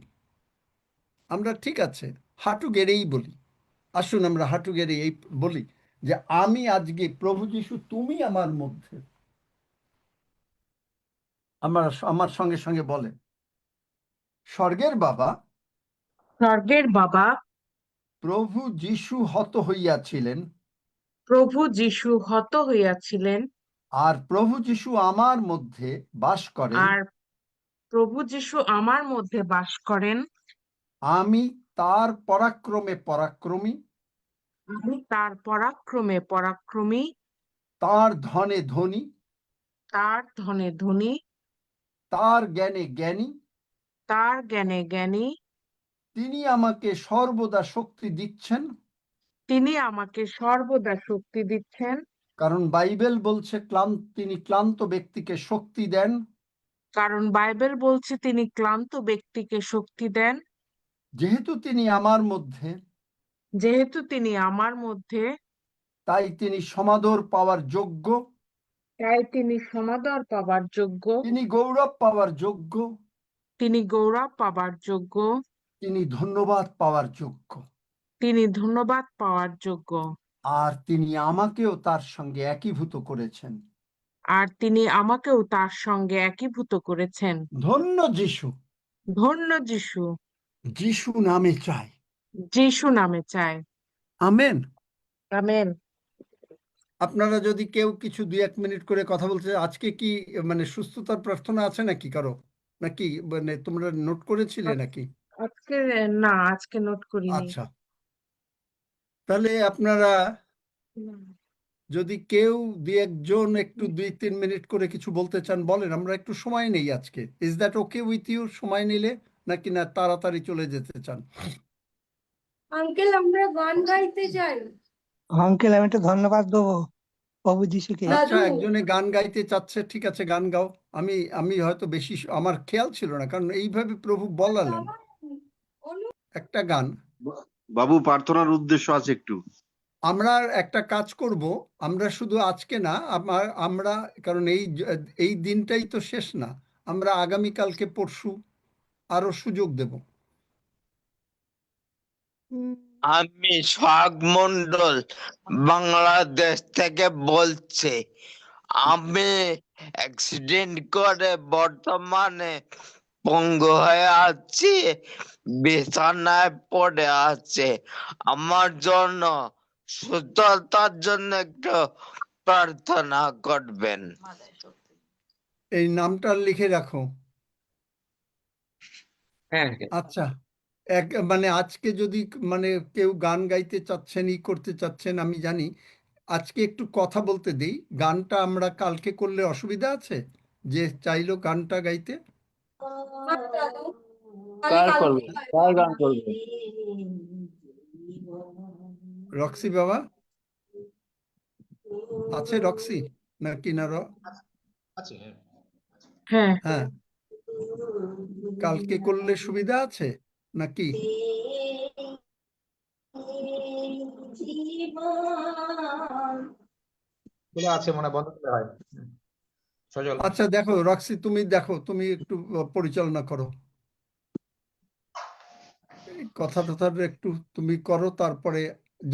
আমরা ঠিক আছে হাঁটু গেড়েই বলি। আসুন আমরা হাঁটু গেড়ে এই বলি যে আমি আজকে প্রভু যিশু তুমি আমার মধ্যে। আমার সঙ্গে সঙ্গে বলেন, স্বর্গের বাবা, স্বর্গের বাবা, প্রভু যিশু হত হইয়াছিলেন, প্রভু যিশু হত হইয়াছিলেন, আর প্রভু যিশু আমার মধ্যে বাস করেন। আর প্রভু যিশু আমার মধ্যে বাস করেন। আমি তার পরাক্রমে পরাক্রমী, আমি তার পরাক্রমে পরাক্রমী, তার ধনে ধনী, তার ধনে ধনী, তার জ্ঞানে জ্ঞানী। তার জ্ঞানে জ্ঞানী। তিনি আমাকে সর্বদা শক্তি দিচ্ছেন, তিনি আমাকে সর্বদা শক্তি দিচ্ছেন, কারণ বাইবেল বলছে তিনি ক্লান্ত ব্যক্তিকে শক্তি দেন। কারণ বাইবেল বলছে তিনি ক্লান্ত ব্যক্তিকে শক্তি দেন। যেহেতু তিনি আমার মধ্যে, যেহেতু তিনি আমার মধ্যে, তাই তিনি সমাদর পাওয়ার যোগ্য, তাই তিনি সমাদর পাবার যোগ্য, তিনি গৌরব পাওয়ার যোগ্য, তিনি গৌরব পাবার যোগ্য, তিনি ধন্যবাদ পাওয়ার যোগ্য। তিনি ধন্যবাদ পাওয়ার যোগ্য। আর তিনি আমাকেও তার সঙ্গে একীভূত করেছেন। আর তিনি আমাকেও তার সঙ্গে একীভূত করেছেন। ধন্য যিশু, ধন্য যিশু। যিশু নামে চাই। যিশু নামে চাই। আমেন। আমেন। আপনারা যদি কেউ কিছু 2-1 মিনিট করে কথা বলতে, আজকে কি মানে সুস্থতার প্রার্থনা আছে নাকি কারো, নাকি মানে তোমরা নোট করেছিলে নাকি? আজকে না, আজকে নোট করিনি। আচ্ছা, তাহলে আপনারা যদি কেউ 2-1 জন একটু 2-3 মিনিট করে কিছু বলতে চান বলেন, আমরা একটু সময় নেই আজকে। Is that okay with you? সময় নিলে নাকি না তাড়াতাড়ি চলে যেতে চান? আঙ্কেল আমরা গান গাইতে চাই। আঙ্কেল আমি একটা ধন্যবাদ দেবো প্রভু যিশুকে। আচ্ছা, দাদু। একজনে গান গাইতে চাচ্ছে, ঠিক আছে গান গাও। আমি হয়তো বেশি আমার খেয়াল ছিল না, কারণ এইভাবে প্রভু বলালেন। একটা গান বাবু, প্রার্থনার উদ্দেশ্য আছে একটু। আমরা একটা কাজ করব, আমরা শুধু আজকে না, আমরা কারণ এই দিনটাই তো শেষ না, আমরা আগামীকালকে পরশু আরো সুযোগ দেব। আমি সোহাগ মন্ডল বাংলাদেশ থেকে বলছি। আমি অ্যাক্সিডেন্ট করে বর্তমানে পঙ্গু হয়ে আছি, বিছানায় পড়ে আছে। আমার জন্য সুস্থতার জন্য একটু প্রার্থনা করবেন। এই নামটা লিখে রাখো, হ্যাঁ আচ্ছা, মানে আজকে যদি মানে কেউ গান গাইতে চাচ্ছেন, করতে চাচ্ছেন, আমি জানি, আজকে একটু কথা বলতে দিই। গানটা আমরা কালকে করলে অসুবিধা আছে? যে চাইলো গানটা গাইতে? কার করবে, কার গান করবে? রক্সি বাবা আছে? রক্সি নাকি না আছে। হ্যাঁ, হ্যাঁ, কালকে করলে সুবিধা আছে নাকি? খোলা আছে মনে হয়, বন্ধ করলে হয়। সজল। আচ্ছা দেখো রক্সি, তুমি দেখো, তুমি একটু পরিচালনা করো এই কথা টথা একটু তুমি করো। তারপরে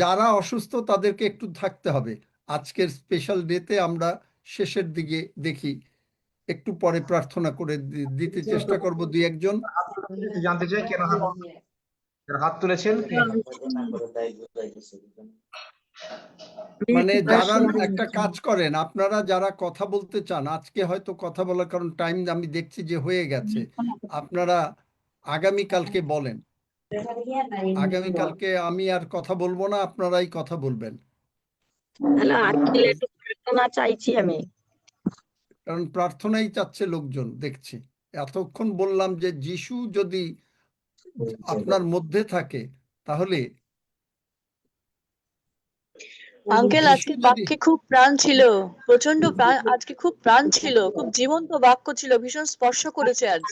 যারা অসুস্থ তাদেরকে একটু থাকতে হবে। আজকের স্পেশাল ডেতে আমরা শেষের দিকে দেখি একটু পরে প্রার্থনা করে দিতে চেষ্টা করব দুই একজন। জানতে চাই কেন হাত তুলেছেন? মানে যারা একটা কাজ করেন, আপনারা যারা কথা বলতে চান, আজকে হয়তো কথা বলার কারণ টাইম আমি দেখছি যে হয়ে গেছে, আপনারা আগামীকালকে বলেন। আগামীকালকে আমি আর কথা বলবো না, আপনারাই কথা বলবেন। হ্যালো আঙ্কেল, একটু প্রার্থনা চাইছি আমি। কারণ প্রার্থনাই চাচ্ছে লোকজন দেখছি। এতক্ষণ বললাম যে যিশু যদি আপনার মধ্যে থাকে তাহলে আঙ্কেল, যিশু আজকে যদি, বাক্যে খুব প্রাণ ছিল, প্রচন্ড প্রাণ, আজকে খুব প্রাণ ছিল, খুব জীবন্ত বাক্য ছিল, ভীষণ স্পর্শ করেছে আজ।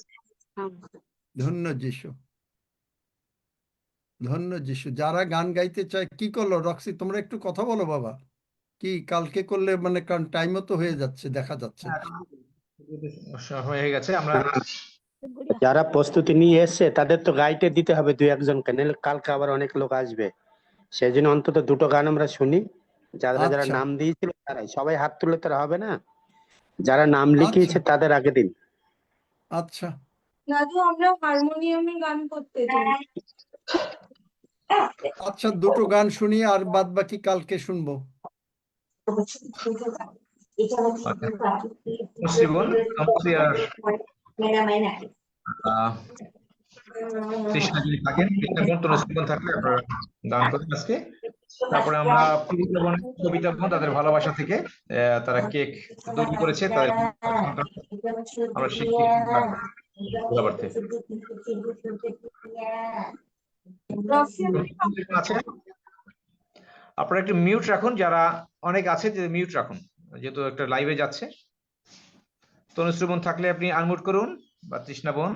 ধন্য যিশু, ধন্য যিশু। যারা গান গাইতে চায়, কি করলো রক্সি, তোমরা একটু কথা বলো বাবা। কি কালকে করলে মানে, কারণ টাইমও তো হয়ে যাচ্ছে দেখা যাচ্ছে। হয়ে গেছে। আমরা যারা প্রস্তুতি নিয়ে এসছে তাদের তো গাইতে দিতে হবে দুই একজনকে, নাহলে কালকে আবার অনেক লোক আসবে। সেই জন্য অন্তত দুটো গান আমরা শুনি। যারা যারা আচ্ছা নাম দিয়েছিল তারাই, সবাই হাত তুলে তো হবে না। যারা নাম আচ্ছা লিখিয়েছে তাদের আগে দিন। আচ্ছা দাদু, আমরা হারমোনিয়ামে গান করতে চাই। আচ্ছা, দুটো গান শুনি আর বাদ বাকি কালকে শুনবো। শ্রীবন সম্পত্তি আর তৃষ্ণা যদি থাকেন, তৃষ্ণা বোন, তনুশ্রীবন থাকলে আপনারা গান করেন আজকে। তারপরে আমরা কবিতা বোন, কবিতা বোন তাদের ভালোবাসা থেকে তারা কেক তৈরি করেছে, তাদের আমরা শিখি কথাবার্তা। আছে, আপনারা একটু মিউট রাখুন, যারা অনেক আছে যে মিউট রাখুন, যেহেতু একটা লাইভে যাচ্ছে। তনুশ্রী বোন থাকলে আপনি আনমিউট করুন, বা তৃষ্ণা বোন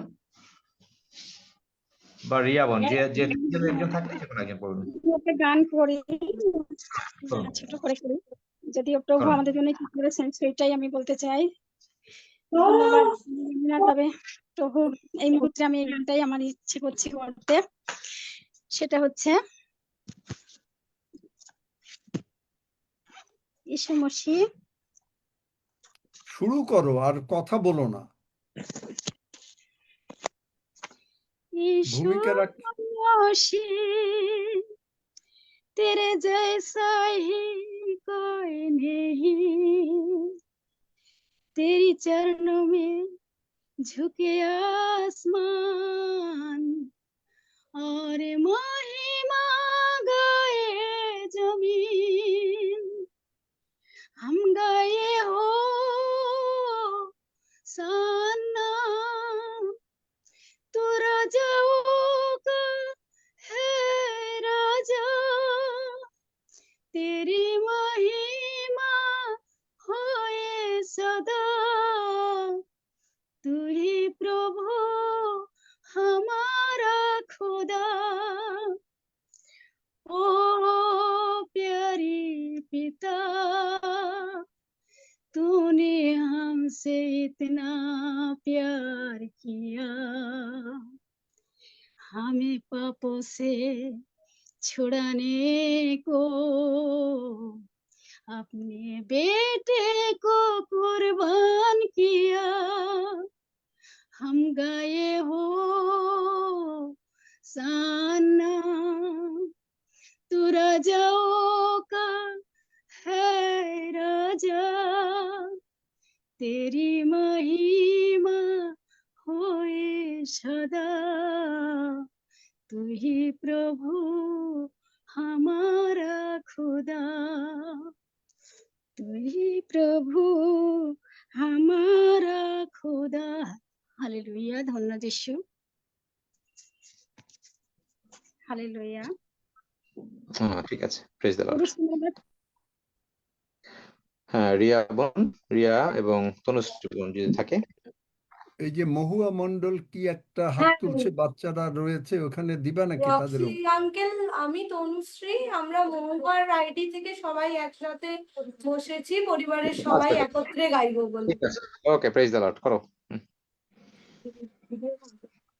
বা রিয়া বোন, যে যে একজন থাকলে যে কোনো একজন করুন। একটা গান করি, ছোট করে করি, যদিও প্রভু আমাদের জন্য কি করেছেন সেটাই আমি বলতে চাই। ধন্যবাদ। তবে প্রভু, এই মুহূর্তে আমি এই গানটাই আমার ইচ্ছে করছি করতে। সেটা হচ্ছে ঈশা মসি। শুরু করো আর কথা বলো না, ভূমিকা রাখ। तेरे जैसा ही कोई नहीं, तेरी चरणों में झुके आसमान, और महिमा गाए जमीन। हम गाए हो सन्ना, तू राजाओं का है राजा, तेरी महिमा होए सदा, तू ही प्रभु हमारा खुदा। ओ प्यारी पिता, तूने हमसे इतना प्यार किया, हमें पापों से छुड़ाने को अपने बेटे को कुर्बान किया। हम गाए हो सन्ना, तू राजाओं का है राजा, तेरी महिमा होए सदा तू ही प्रभु हमारा खुदा तू ही प्रभु हमारा खुदा हालेलुया धन्य যিশু হালেলুয়া হ্যাঁ ঠিক আছে, প্রেজ দ্য লর্ড। পুরুষ ধন্যবাদ হ্যাঁ, রিয়া বোন, রিয়া এবং তনুশ্রী বোন যদি থাকে। এই যে মহুয়া মণ্ডল কি একটা হাত হ্যাঁ তুলছে, বাচ্চারা রয়েছে ওখানে, দিবা নাকি তাদেরও? রক্সি আঙ্কেল, আমি তনুশ্রী, আমরা মহুয়ার আইডি থেকে সবাই একসাথে বসেছি, পরিবারের সবাই আচ্ছা, একত্রে গাইবো বলে। ঠিক আছে, ওকে, প্রেজ দ্য লর্ড, করো।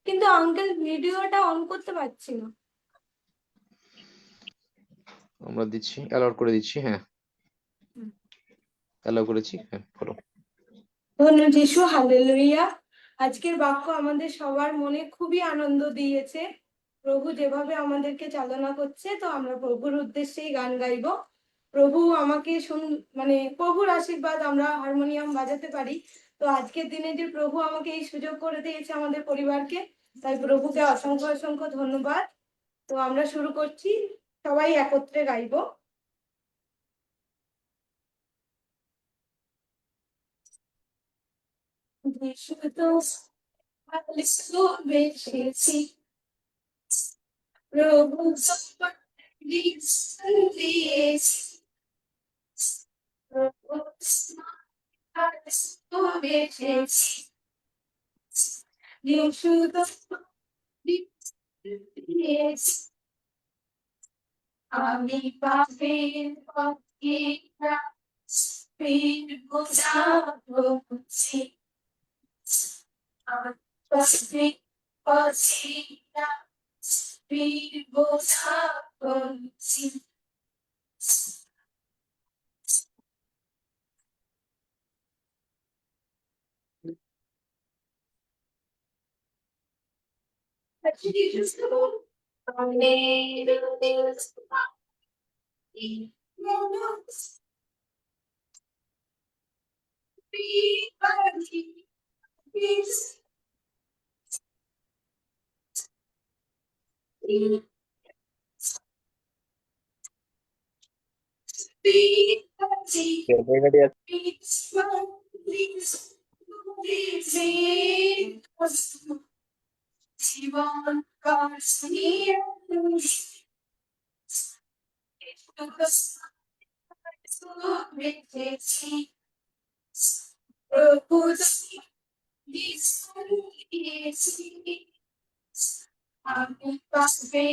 কিন্তু আঙ্কেল ভিডিওটা অন করতে পারছি না। আমরা দিচ্ছি, অ্যালাউ করে দিচ্ছি। হ্যাঁ, অ্যালাউ করেছি, হ্যাঁ, করো। ধন্য যিশু, হালেলুয়া। আজকের বাক্য আমাদের সবার মনে খুবই আনন্দ দিয়েছে। প্রভু যেভাবে আমাদেরকে চালনা করছে, তো আমরা প্রভুর উদ্দেশ্যেই গান গাইবো। প্রভু আমাকে মানে প্রভুর আশীর্বাদ আমরা হারমোনিয়াম বাজাতে পারি। তো আজকের দিনে যে প্রভু আমাকে এই সুযোগ করে দিয়েছে আমাদের পরিবারকে, তাই প্রভুকে অসংখ্য অসংখ্য ধন্যবাদ। তো আমরা শুরু করছি, সবাই একত্রে গাইবো। যিশু তো ভালোবেসেছি, প্রভু দিয়েছি, প্রভু ভালোবেসেছি, যিশু তো দিয়েছি, আমি পাপের পথে বোঝা বলছি, আমি পাপের পথে বোঝা বলছি, জীবন বেঁচেছি, প্রভু দিয়েছি, আমি পাবে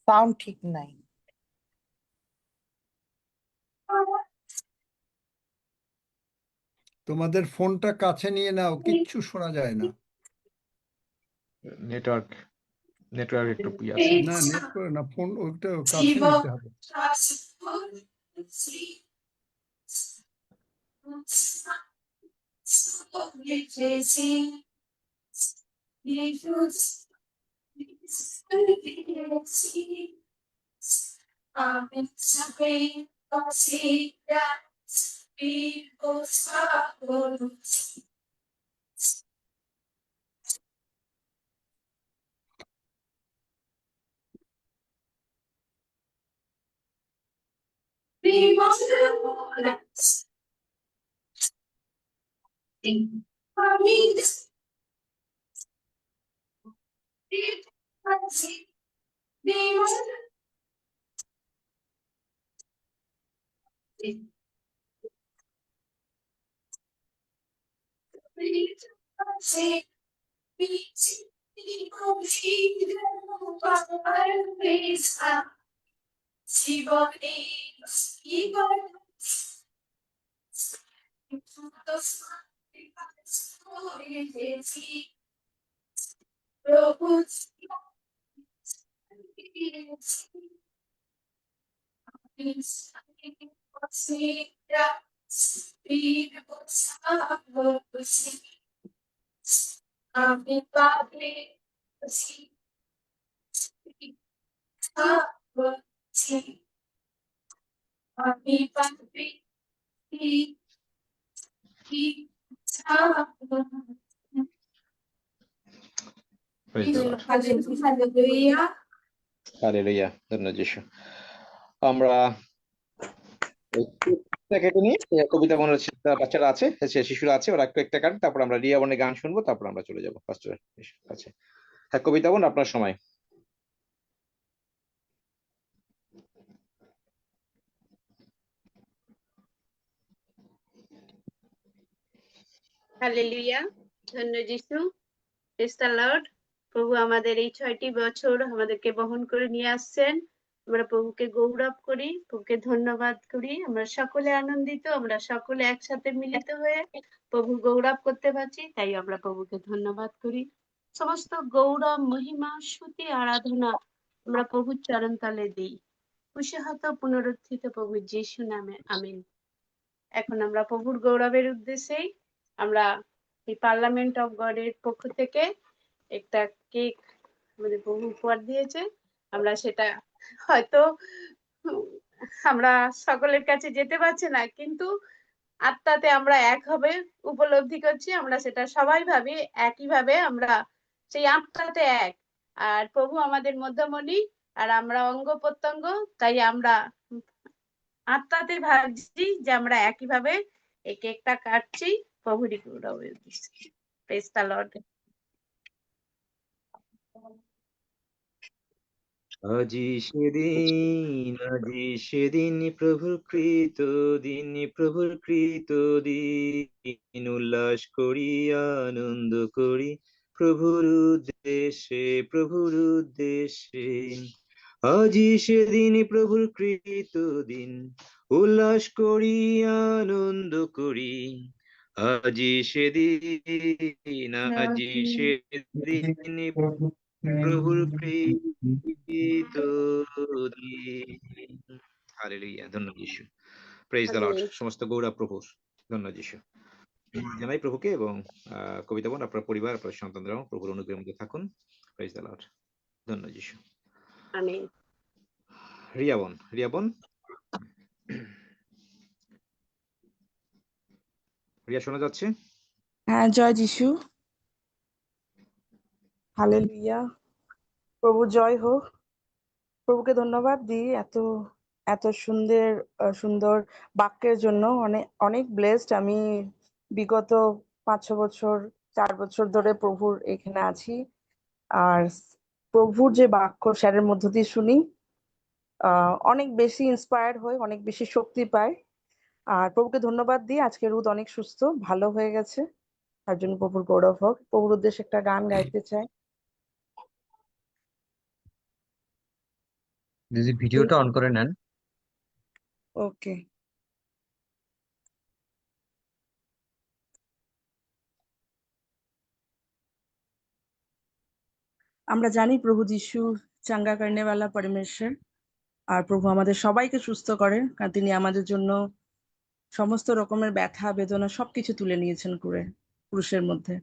সাউন্ড ঠিক নাই। তোমাদের ফোনটা কাছে নিয়ে নাও, কিচ্ছু শোনা যায় না। নেটওয়ার্ক একটু আছে। না নেট করে না, ফোন ওইটা কাছে নিতে হবে। Praise the Lord. Hallelujah. Hallelujah, ধন্যবাদ যিশু। আমরা কেটে নিয়ে কবিতা মনের বাচ্চারা আছে, শিশুরা আছে, ওরা একটু একটা কাটে, তারপর আমরা রিয়া বনের গান শুনবো, তারপর আমরা চলে যাবো পাস্টরের কাছে। হ্যাঁ, কবিতা বোন, আপনার সময়। হালেলুয়া, ধন্য যিশু, প্রেজ দ্য লর্ড। প্রভু আমাদের এই 6টি বছর আমাদেরকে বহন করে নিয়ে আসছেন। আমরা প্রভুকে গৌরব করি, প্রভুকে ধন্যবাদ করি। আমরা সকলে আনন্দিত, আমরা সকলে একসাথে মিলিত হয়ে প্রভু গৌরব করতে পারছি, তাই আমরা প্রভুকে ধন্যবাদ করি। সমস্ত গৌরব, মহিমা, স্তুতি, আরাধনা আমরা প্রভুর চরণ তলে দিই। কুশিহত পুনরুত্থিত প্রভু যিশু নামে আমিন। এখন আমরা প্রভুর গৌরবের উদ্দেশ্যেই আমরা এই পার্লামেন্ট অফ গডের পক্ষ থেকে একটা কেক আমাদের প্রভু উপহার দিয়েছে। আমরা সেটা হয়তো আমরা সকলের কাছে যেতে পারছি না, কিন্তু আত্মাতে আমরা এক হবে উপলব্ধি করছি। আমরা সেটা সবাই ভাবি একইভাবে, আমরা সেই আত্মাতে এক। আর প্রভু আমাদের মধ্যমণি, আর আমরা অঙ্গ প্রত্যঙ্গ, তাই আমরা আত্মাতে ভাবছি যে আমরা একইভাবে এই কেকটা কাটছি প্রভুরই গৌরবের উদ্দেশ্যে। Praise the Lord. আজি সেদিন প্রভুর কৃত দিন, প্রভুর কৃত দিন, উল্লাস করি আনন্দ করি প্রভুর উদ্দেশ্যে, প্রভুর উদ্দেশ্যে। আজি সেদিন প্রভুর কৃত দিন, উল্লাস করি আনন্দ করি। আজি সেদিন, আজি সেদিন প্রভুর কৃত দিন। হালেলুয়া, ধন্যবাদ যিশু। Praise the Lord. সমস্ত গৌরব প্রভুর। ধন্যবাদ যিশু। জানাই প্রভুকে, এবং কবিতা বোন, আপনার পরিবার, আপনার সন্তানরাও প্রভুর অনুগ্রহের মধ্যে থাকুন। Praise the Lord. ধন্যবাদ যিশু। আমিন। রিয়া বোন, রিয়া বোন, রিয়া শোনা যাচ্ছে? হ্যাঁ, জয় যিশু। হালেলুয়া, প্রভু জয় হোক। প্রভুকে ধন্যবাদ দিই এত এত সুন্দর সুন্দর বাক্যের জন্য। অনেক অনেক ব্লেসড। আমি বিগত 5-6 বছর 4 বছর ধরে প্রভুর এখানে আছি, আর প্রভুর যে বাক্য স্যারের মধ্য দিয়ে শুনি, অনেক বেশি ইন্সপায়ার্ড হই, অনেক বেশি শক্তি পাই। আর প্রভুকে ধন্যবাদ দিই, আজকে রুদ অনেক সুস্থ ভালো হয়ে গেছে, তার জন্য প্রভুর গৌরব হোক। প্রভুর উদ্দেশ্যে একটা গান গাইতে চাই। যদি ভিডিওটা অন করে নেন। ওকে। আমরা জানি প্রভু যিশু চাঙ্গা করনে वाला পরমেশ্বর, আর প্রভু আমাদের সবাইকে সুস্থ করেন, কারণ তিনি আমাদের জন্য সমস্ত রকমের ব্যথা বেদনা সবকিছু তুলে নিয়েছেন ক্রুশের মধ্যে।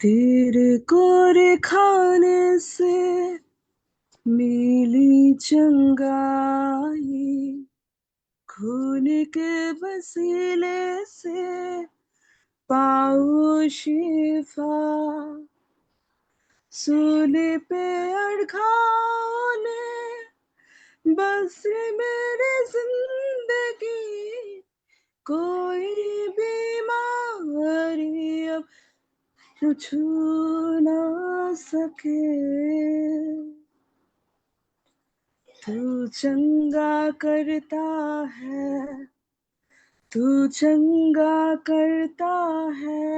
तेरे कोरे खाने से मिली चंगाई, खून के वसीले से पाओ शिफा, सूली पे अड़घाओं ने बस मेरी जिंदगी, कोई बीमारी अब छू ना सके। तू चंगा करता है, तू चंगा करता है,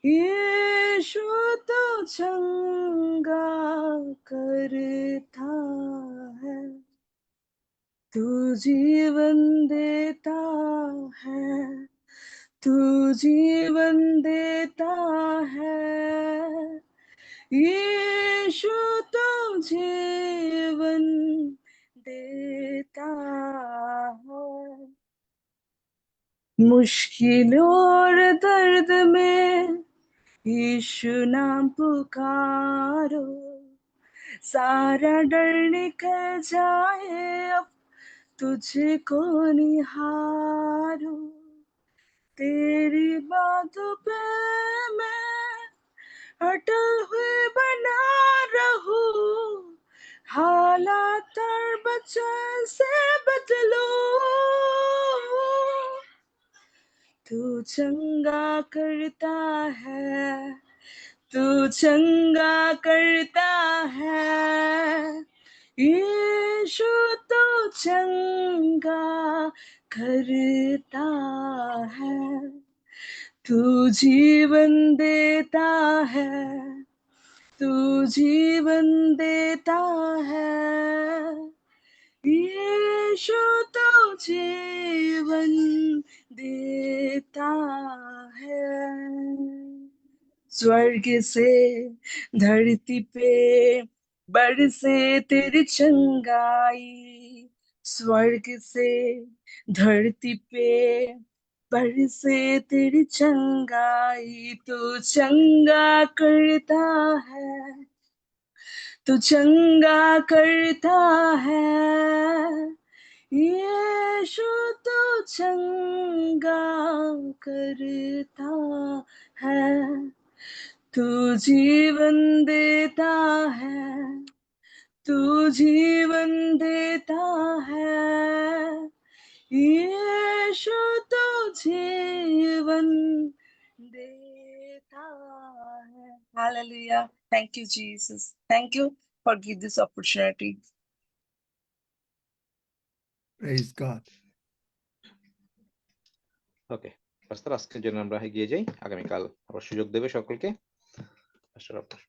यीशु तो चंगा करता है। तू जीवन देता है, तू जीवन देता है, यीशु तो जीवन देता है। मुश्किल और दर्द में यीशु नाम पुकारो, सारा डर निकल जाए अब तुझको निहारो। तेरी बातों पे मैं अटल हुए बना रहूं, हालात और बचन से बदलो। तू चंगा करता है, तू चंगा करता है, यीशु तो चंगा करता है। तू जीवन देता है, तू जीवन देता है, यीशु तो जीवन देता है। स्वर्ग से धरती पे बरसे तेरी चंगाई, स्वर्ग से धरती पे बरसे तेरी चंगाई। तू चंगा करता है, तू चंगा करता है, यीशु तो चंगा करता है। तू जीवन देता है, तू जीवन देता है, यीशु तो जीवन देता है। Hallelujah. Thank you, Jesus. Thank you for giving this opportunity. Praise God. ওকে পাস্টার, আজকের জন্য আমরা এগিয়ে যাই, আগামীকাল আবার সুযোগ দেবে সকলকে। পাস্টার আপনার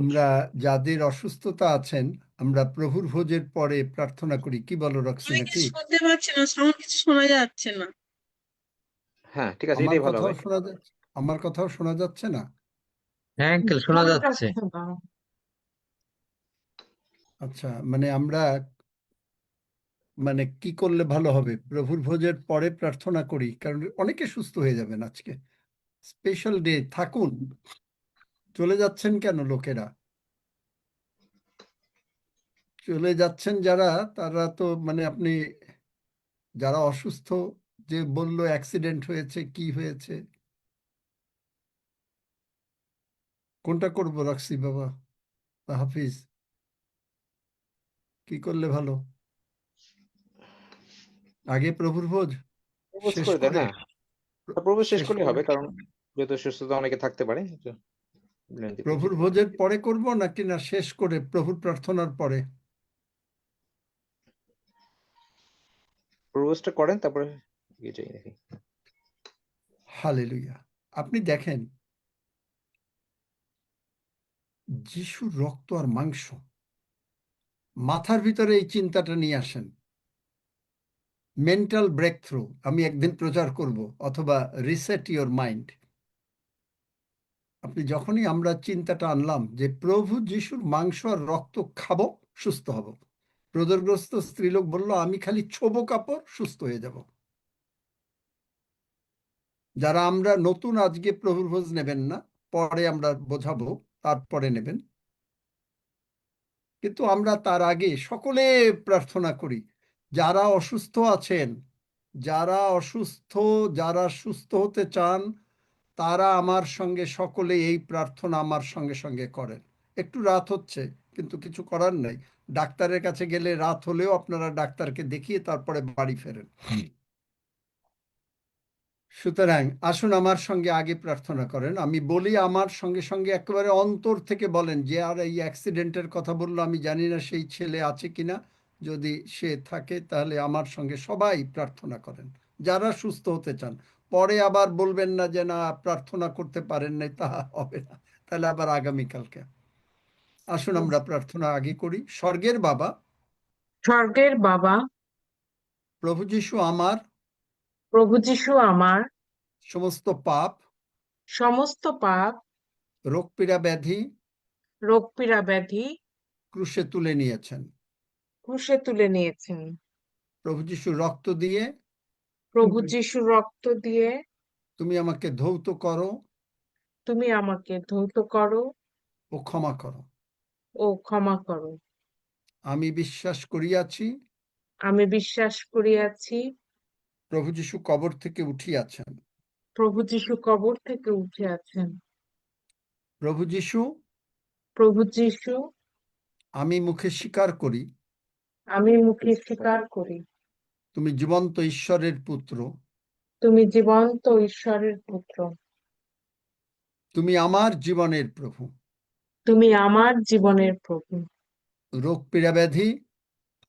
আমরা যাদের অসুস্থতা আছেন, আমরা প্রভুর ভোজের পরে প্রার্থনা করি। কি বলো রক্সি, আমি নাকি? কিছু শুনতে পাচ্ছি না, সাউন্ড কিছু শোনা যাচ্ছে না। হ্যাঁ ঠিক আছে, আমার এটাই ভালো কথাও হবে। শোনা যাচ্ছে? আমার কথাও শোনা যাচ্ছে না? হ্যাঁ আঙ্কেল, শোনা যাচ্ছে। আচ্ছা, মানে আমরা কি করলে ভালো হবে? প্রভুর ভোজের পরে প্রার্থনা করি, কারণ অনেকে সুস্থ হয়ে যাবেন আজকে। স্পেশাল ডে, থাকুন। চলে যাচ্ছেন কেন লোকেরা? চলে যাচ্ছেন যারা, তারা তো আপনি যারা অসুস্থ, যে বললো অ্যাক্সিডেন্ট হয়েছে, কি হয়েছে, কোনটা করবো রক্সি বাবা, হাফিজ? কি করলে ভালো? আগে প্রভুর ভোজ প্রপোজ শেষ করে দেন, করে, হ্যাঁ প্রপোজ শেষ শেষ করলে করে হবে, কারণ যেহেতু সুস্থতা অনেকে থাকতে পারে। প্রভুর ভোজের পরে করব নাকি না শেষ করে প্রভুর প্রার্থনার পরে? প্রপোজটা করেন তারপরে এগিয়ে যাই নাকি? হালেলুয়া। আপনি দেখেন, যিশুর রক্ত আর মাংস, মাথার ভিতরে এই চিন্তাটা নিয়ে আসেন। মেন্টাল ব্রেক থ্রু আমি একদিন প্রচার করব, অথবা রিসেট ইওর মাইন্ড। আপনি যখনই আমরা চিন্তাটা আনলাম যে প্রভু যিশুর মাংস আর রক্ত খাবো, সুস্থ হব। প্রদরগ্রস্ত স্ত্রীলোক বলল, আমি খালি ছোবো কাপড়, সুস্থ হয়ে যাব। যারা আমরা নতুন, আজকে প্রভুর ভোজ নেবেন না, পরে আমরা বোঝাবো, তারপরে নেবেন। কিন্তু আমরা তার আগে সকলে প্রার্থনা করি। যারা অসুস্থ আছেন, যারা সুস্থ হতে চান, তারা আমার সঙ্গে সকলে এই প্রার্থনা আমার সঙ্গে সঙ্গে করেন। একটু রাত হচ্ছে, কিন্তু কিছু করার নাই। ডাক্তারের কাছে গেলে রাত হলেও আপনারা ডাক্তারকে দেখিয়ে তারপরে বাড়ি ফেরেন। সুতরাং আসুন আমার সঙ্গে আগে প্রার্থনা করেন। আমি বলি আমার সঙ্গে সঙ্গে একেবারে অন্তর থেকে বলেন, যে আর এই অ্যাক্সিডেন্টের কথা বললো, আমি জানি না সেই ছেলে আছে কিনা, যদি সে থাকে তাহলে আমার সঙ্গে সবাই প্রার্থনা করেন, যারা সুস্থ হতে চান। পরে আবার বলবেন না যে না প্রার্থনা করতে পারেন নাই, তা হবে না, তাহলে আবার আগামীকালকে। আসুন আমরা প্রার্থনা আগে করি। স্বর্গের বাবা, স্বর্গের বাবা, প্রভু যিশু আমার প্রভু যিশু আমার সমস্ত পাপ, সমস্ত পাপ, রোগ পীড়া ব্যাধি, রোগ পীড়া ব্যাধি ক্রুশে তুলে নিয়েছেন। ক্রুশে তুলে নিয়েছেন। প্রভু যিশুর রক্ত দিয়ে প্রভু যিশুর রক্ত দিয়ে তুমি আমাকে ধৌত করো তুমি আমাকে ধৌত করো ও ক্ষমা করো। ও ক্ষমা করো। আমি বিশ্বাস করিয়াছি আমি বিশ্বাস করিয়াছি প্রভু যিশু কবর থেকে উঠিয়াছেন। প্রভু যিশু কবর থেকে উঠে আছেন। প্রভু যিশু, প্রভু যিশু, আমি মুখে স্বীকার করি আমি মুখে স্বীকার করি তুমি জীবন্ত ঈশ্বরের পুত্র। তুমি জীবন্ত ঈশ্বরের পুত্র। তুমি আমার জীবনের প্রভু। তুমি আমার জীবনের প্রভু। রোগ পীড়া ব্যাধি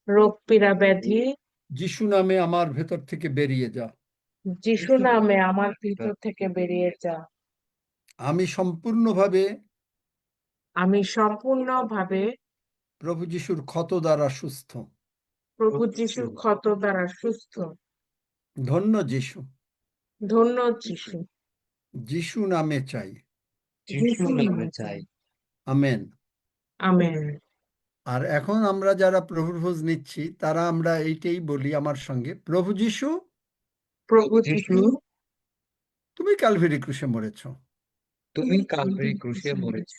রোগ পীড়া ব্যাধি যিশু নামে আমার ভেতর থেকে বেরিয়ে যা। যিশু নামে আমার ভিতর থেকে বেরিয়ে যা। আমি সম্পূর্ণভাবে আমি সম্পূর্ণভাবে প্রভু যিশুর ক্ষত দ্বারা সুস্থ। প্রভু যিশুর ক্ষত দ্বারা সুস্থ। ধন্য যিশু। ধন্য যিশু। যিশু নামে চাই। যিশু নামে চাই। আমেন। আমেন। আর এখন আমরা যারা প্রভুর ভোজ নিচ্ছি তারা আমরা এইটাই বলি আমার সঙ্গে, প্রভু যিশু, প্রভু যিশু, তুমি ক্যালভারি ক্রুশে মরেছ, তুমি কালভারি ক্রুশে মরেছ,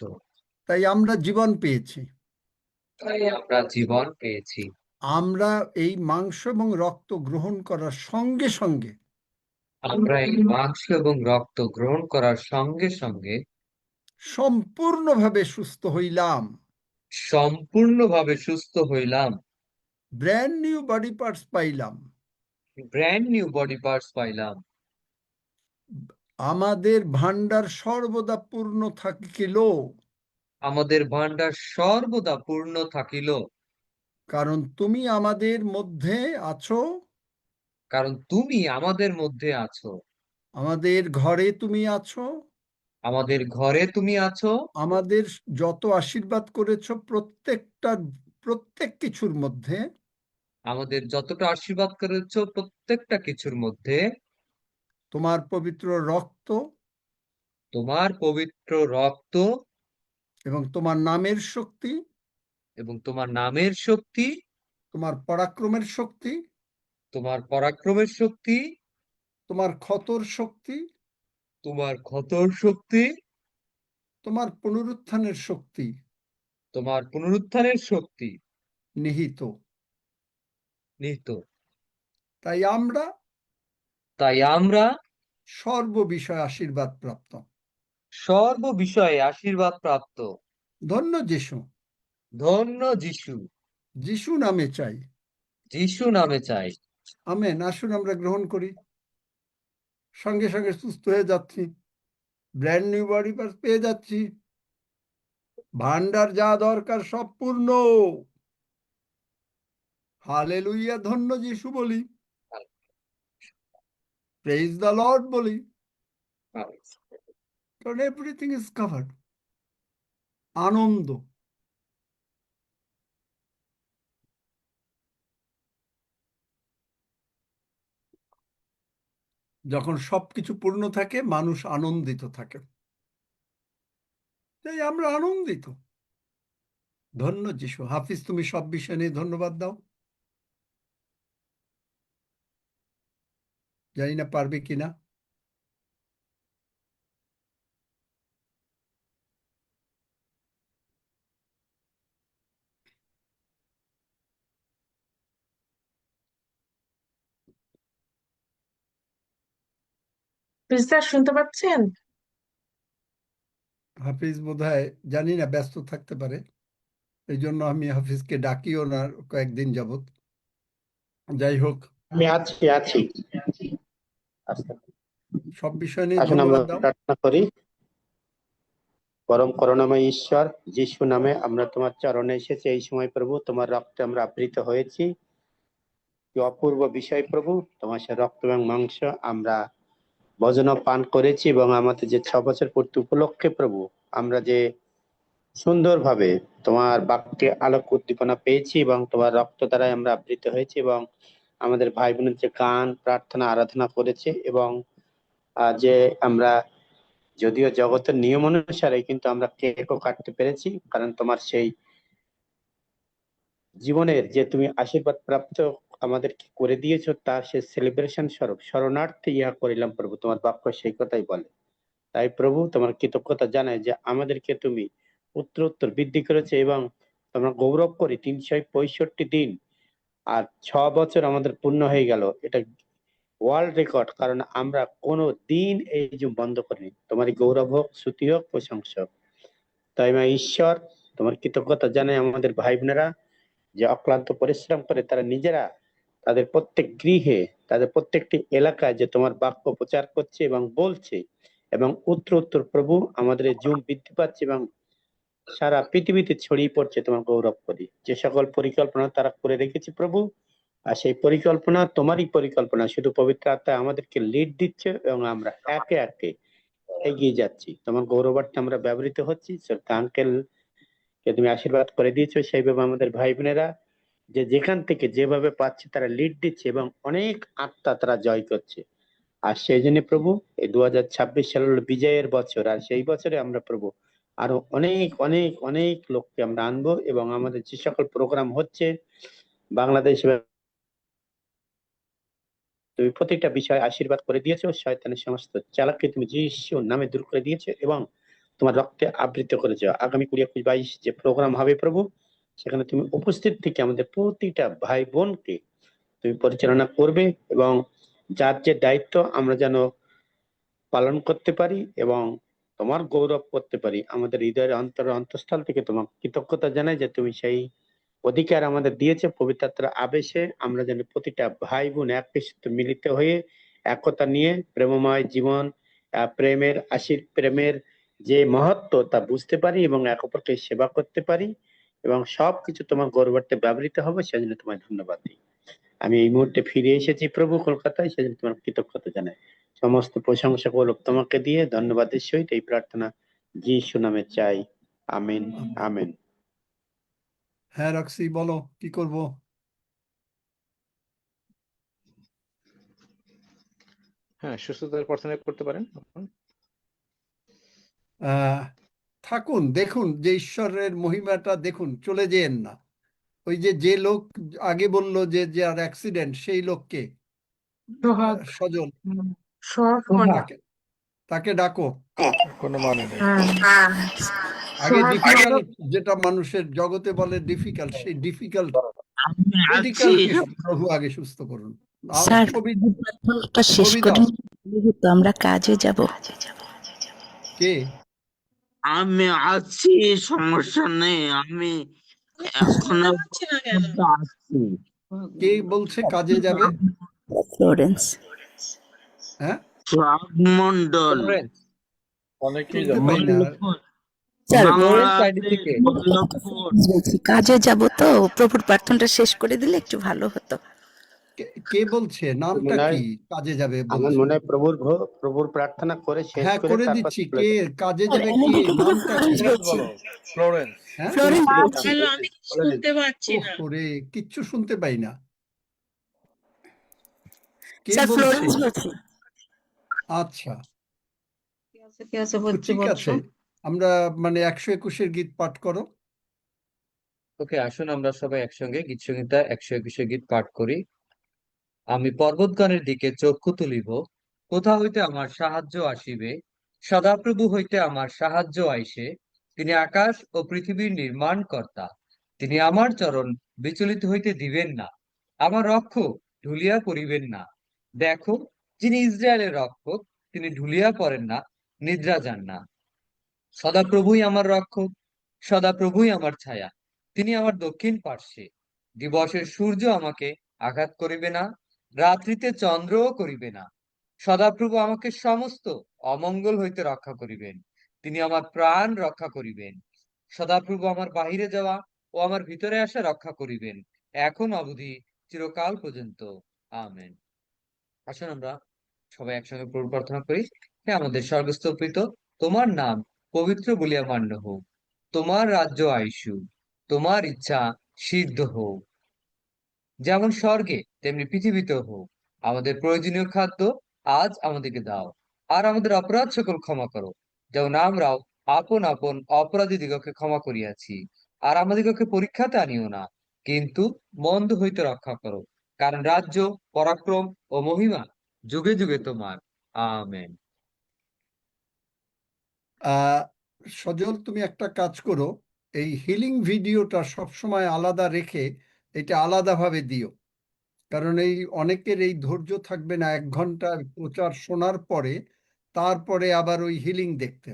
তাই আমরা জীবন পেয়েছি। তাই আমরা জীবন পেয়েছি। আমরা এই মাংস এবং রক্ত গ্রহণ করার সঙ্গে সঙ্গে আমরা এই মাংস এবং রক্ত গ্রহণ করার সঙ্গে সঙ্গে সম্পূর্ণভাবে সুস্থ হইলাম। সম্পূর্ণভাবে সুস্থ হইলাম। ব্র্যান্ড নিউ বডি পার্টস পাইলাম। ব্র্যান্ড নিউ বডি পার্টস পাইলাম। আমাদের ভান্ডার সর্বদা পূর্ণ থাকিল। আমাদের ভান্ডার সর্বদা পূর্ণ থাকিল। কারণ তুমি আমাদের মধ্যে আছো। কারণ তুমি আমাদের মধ্যে আছো। আমাদের ঘরে তুমি আছো। আমাদের ঘরে তুমি আছো। আমাদের যত আশীর্বাদ করেছো প্রত্যেক কিছুর মধ্যে, আমাদের যতটা আশীর্বাদ করেছো প্রত্যেকটা কিছুর মধ্যে তোমার পবিত্র রক্ত, তোমার পবিত্র রক্ত এবং তোমার নামের শক্তি, এবং তোমার নামের শক্তি, তোমার পরাক্রমের শক্তি, তোমার পরাক্রমের শক্তি, তোমার ক্ষতর শক্তি, তোমার ক্ষতর শক্তি, তোমার পুনরুত্থানের শক্তি তোমার পুনরুত্থানের শক্তি নিহিত। নিহিত। তাই আমরা সর্ব বিষয়ে আশীর্বাদ প্রাপ্ত। সর্ব বিষয়ে আশীর্বাদ প্রাপ্ত। ধন্য যিশু। ধন্য যিশু। যিশু নামে চাই। যিশু নামে চাই। আমেন। আসুন আমরা গ্রহণ করি। সঙ্গে সঙ্গে সুস্থ হয়ে যাচ্ছি, ব্র্যান্ড নিউ বডি পার্টস পেয়ে যাচ্ছি, ভান্ডার যা দরকার সব পূর্ণ। হালেলুইয়া। ধন্য যিশু বলি, প্রেজ দ্য লর্ড বলি, কারণ এভরিথিং ইজ কভার্ড। আনন্দ। যখন সবকিছু পূর্ণ থাকে মানুষ আনন্দিত থাকে, তাই আমরা আনন্দিত। ধন্য যিশু। হাফিজ, তুমি সব বিষয় নিয়ে ধন্যবাদ দাও। জানি না পারবে কিনা। স্যার শুনতে পাচ্ছেন? হাফিজ বোধহয় জানি না, ব্যস্ত থাকতে পারে, এই জন্য আমি হাফিজকে ডাকিও না কয়েকদিন যাবত। যাই হোক, আমি আছি আছি সব বিষয় নিয়ে আসুন আমরা ধন্যবাদ দাও। প্রার্থনা করি। পরম করুণাময় ঈশ্বর, যিশু নামে আমরা তোমার চরণে এসেছি এই সময় প্রভু। তোমার রক্তে আমরা আবৃত হয়েছি। কি অপূর্ব বিষয় প্রভু, তোমার সে রক্ত এবং মাংস আমরা ভোজন পান করেছি, এবং আমাদের যে 6 বছর পূর্তি উপলক্ষে প্রভু আমরা যে সুন্দরভাবে তোমার বাক্যে আলোক উদ্দীপনা পেয়েছি, এবং তোমার রক্ত দ্বারাই আমরা আবৃত হয়েছি, এবং আমাদের ভাই বোনের যে গান, প্রার্থনা, আরাধনা করেছে, এবং যে আমরা যদিও জগতের নিয়ম অনুসারে কিন্তু আমরা কেকও কাটতে পেরেছি, কারণ তোমার সেই জীবনের যে তুমি আশীর্বাদ প্রাপ্ত আমাদেরকে করে দিয়েছো তার সে সেলিব্রেশন স্বরূপ শরণার্থে ইহা করিলাম প্রভু, তোমার বাক্য সেই কথাই বলে। তাই প্রভু তোমার কৃতজ্ঞতা জানাই যে আমাদেরকে তুমি উত্তর বৃদ্ধি করেছে এবং তোমরা গৌরব করি 365 দিন আর 6 বছর আমাদের পূর্ণ হয়ে গেল। এটা ওয়ার্ল্ড রেকর্ড, কারণ আমরা কোনো দিন এই যে বন্ধ করিনি। তোমারই গৌরব হোক, স্তুতি হোক, প্রশংসা হোক। তাই মা ঈশ্বর তোমার কৃতজ্ঞতা জানাই আমাদের ভাই বোনেরা যে অক্লান্ত পরিশ্রম করে তারা নিজেরা তাদের প্রত্যেক গৃহে, তাদের প্রত্যেকটি এলাকায় যে তোমার বাক্য প্রচার করছে এবং বলছে, এবং উত্তর প্রভু আমাদের এই জুম বৃদ্ধি পাচ্ছে এবং সারা পৃথিবীতে ছড়িয়ে পড়ছে। তোমার গৌরব করি যে সকল পরিকল্পনা তারা করে রেখেছে প্রভু, আর সেই পরিকল্পনা তোমারই পরিকল্পনা, শুধু পবিত্র আত্মা আমাদেরকে লিড দিচ্ছে এবং আমরা একে একে এগিয়ে যাচ্ছি। তোমার গৌরবার্থে আমরা ব্যবহৃত হচ্ছি। আঙ্কেল কে তুমি আশীর্বাদ করে দিয়েছো, সেইভাবে আমাদের ভাই বোনেরা যে যেখান থেকে যেভাবে পাচ্ছে তারা লিড দিচ্ছে এবং অনেক আত্মা তারা জয় করছে। আর সেই জন্য প্রভু এই 2026 সাল হলো বিজয়ের বছর, আর সেই বছরে আমরা প্রভু আরো অনেক অনেক অনেক লোককে আমরা আনবো এবং আমাদের যে সকল প্রোগ্রাম হচ্ছে বাংলাদেশ, তুমি প্রত্যেকটা বিষয় আশীর্বাদ করে দিয়েছো। শয়তানের সমস্ত চালাককে তুমি যিশুর নামে দূর করে দিয়েছো এবং তোমার রক্তে আবৃত করেছো। আগামী 20, 21, 22 যে প্রোগ্রাম হবে প্রভু, সেখানে তুমি উপস্থিত থেকে আমাদের প্রতিটা ভাই বোনকে তুমি পরিচালনা করবে এবং যার যে দায়িত্ব আমরা যেন পালন করতে পারি এবং তোমার গৌরব করতে পারি। আমাদের হৃদয়ের অন্তঃস্থল থেকে তোমার কৃতজ্ঞতা জানাই যে তুমি সেই অধিকার আমাদের দিয়েছে। পবিত্র আত্মার আবেশে আমরা যেন প্রতিটা ভাই বোন একই সাথে মিলিত হয়ে একতা নিয়ে প্রেমময় জীবন, প্রেমের যে মহত্ব তা বুঝতে পারি এবং এক অপরকে সেবা করতে পারি এবং সবকিছু তোমার গৌরবার্থে ব্যবহৃত হবে। সেজন্য তোমায় ধন্যবাদ দিই। আমি এই মুহূর্তে ফিরে এসেছি প্রভু কলকাতায়, সেজন্য তোমার কৃতজ্ঞতা জানাই। সমস্ত প্রশংসা গৌরব তোমাকে দিয়ে ধন্যবাদের সহিত এই প্রার্থনা যিশু নামে চাই, আমিন আমিন। হ্যাঁ রক্সি, বলো কি করব? হ্যাঁ, সুস্থতার প্রার্থনা করতে পারেন। থাকুন, দেখুন যে ঈশ্বরের মহিমাটা দেখুন, চলে যেন না। ওই যে লোক আগে বললো যে যার অ্যাক্সিডেন্ট, সেই লোককে সজল তাকে ডাকো। কোনো মানে নেই। আগে ডিফিকাল্ট, যেটা মানুষের জগতে বলে ডিফিকাল্ট, সেই ডিফিকাল্ট প্রভু আগে সুস্থ করুন। স্যার, প্রার্থনাটা শেষ করে তো আমরা কাজে যাব। কে? আমি আছি, সমস্যা নেই, আমি এখনো আছি। কে বলছে কাজে যাবে? ফ্লোরেন্স। হ্যাঁ, মন্ডল। অনেকেই বলছি কাজে যাব, তো প্রভুর প্রার্থনাটা শেষ করে দিলে একটু ভালো হতো। কে বলছে? নামটা কি? কাজে যাবে আমার বলছে। মনে হয় প্রভুর প্রার্থনা করে শেষ হ্যাঁ, করে তারপর দিচ্ছি। কে কাজে যাবে? কে? নামটা কি? ফ্লোরেন্স। হ্যাঁ, আমি শুনতে পাচ্ছি না। ওরে, কিচ্ছু শুনতে পাই না। কে স্যার, বলছে? ফ্লোরেন্স বলছি। আচ্ছা, ঠিক আছে। আমরা 121-এর গীত পাঠ করো। ওকে, আসুন আমরা সবাই একসঙ্গে গীত সংহিতা 121 গীত পাঠ করি। আমি পর্বতগণের দিকে চক্ষু তুলিব, কোথা হইতে আমার সাহায্য আসিবে? সদাপ্রভু হইতে আমার সাহায্য আইসে। তিনি আকাশ ও পৃথিবীর নির্মাণ কর্তা। তিনি আমার চরণ বিচলিত হইতে দিবেন না, আমার রক্ষক ঢুলিয়া পড়িবেন না। দেখো, যিনি ইসরায়েলের রক্ষক, তিনি ঢুলিয়া পড়েন না, নিদ্রা যান না। সদাপ্রভুই আমার রক্ষক, সদাপ্রভুই আমার ছায়া। তিনি আমার দক্ষিণ পার্শ্বে। দিবসের সূর্য আমাকে আঘাত করিবে না, রাত্রিতে চন্দ্রও করিবে না। সদাপ্রভু আমাকে সমস্ত অমঙ্গল হইতে রক্ষা করিবেন। তিনি আমার প্রাণ রক্ষা করিবেন। সদাপ্রভু আমার বাহিরে যাওয়া ও আমার ভিতরে আসা রক্ষা করিবেন, এখন অবধি চিরকাল পর্যন্ত। আমেন। আসুন আমরা সবাই একসঙ্গে প্রভু প্রার্থনা করি। হে আমাদের স্বর্গস্থ পিতা, তোমার নাম পবিত্র বলিয়া মান্য হোক, তোমার রাজ্য আইসু, তোমার ইচ্ছা সিদ্ধ হোক, যেমন স্বর্গে তেমনি পৃথিবীতে হোক। আমাদের প্রয়োজনীয় খাদ্য আজ আমাদেরকে দাও, আর আমাদের অপরাধ সকল ক্ষমা করো, যেমন আমরাও আপন আপন অপরাধী দিগকে ক্ষমা করিয়াছি। আর আমাদিগকে পরীক্ষাতে আনিও না, কিন্তু মন্দ হইতে রক্ষা করো, কারণ রাজ্য, পরাক্রম ও মহিমা যুগে যুগে তোমার। আমেন। সজল, তুমি একটা কাজ করো, এই হিলিং ভিডিওটা সবসময় আলাদা রেখে এটা আলাদাভাবে দিও, কারণ এই অনেকের এই ধৈর্য থাকবে না 1 ঘন্টা প্রচার শোনার পরে তারপরে আবার ওই হিলিং দেখতে।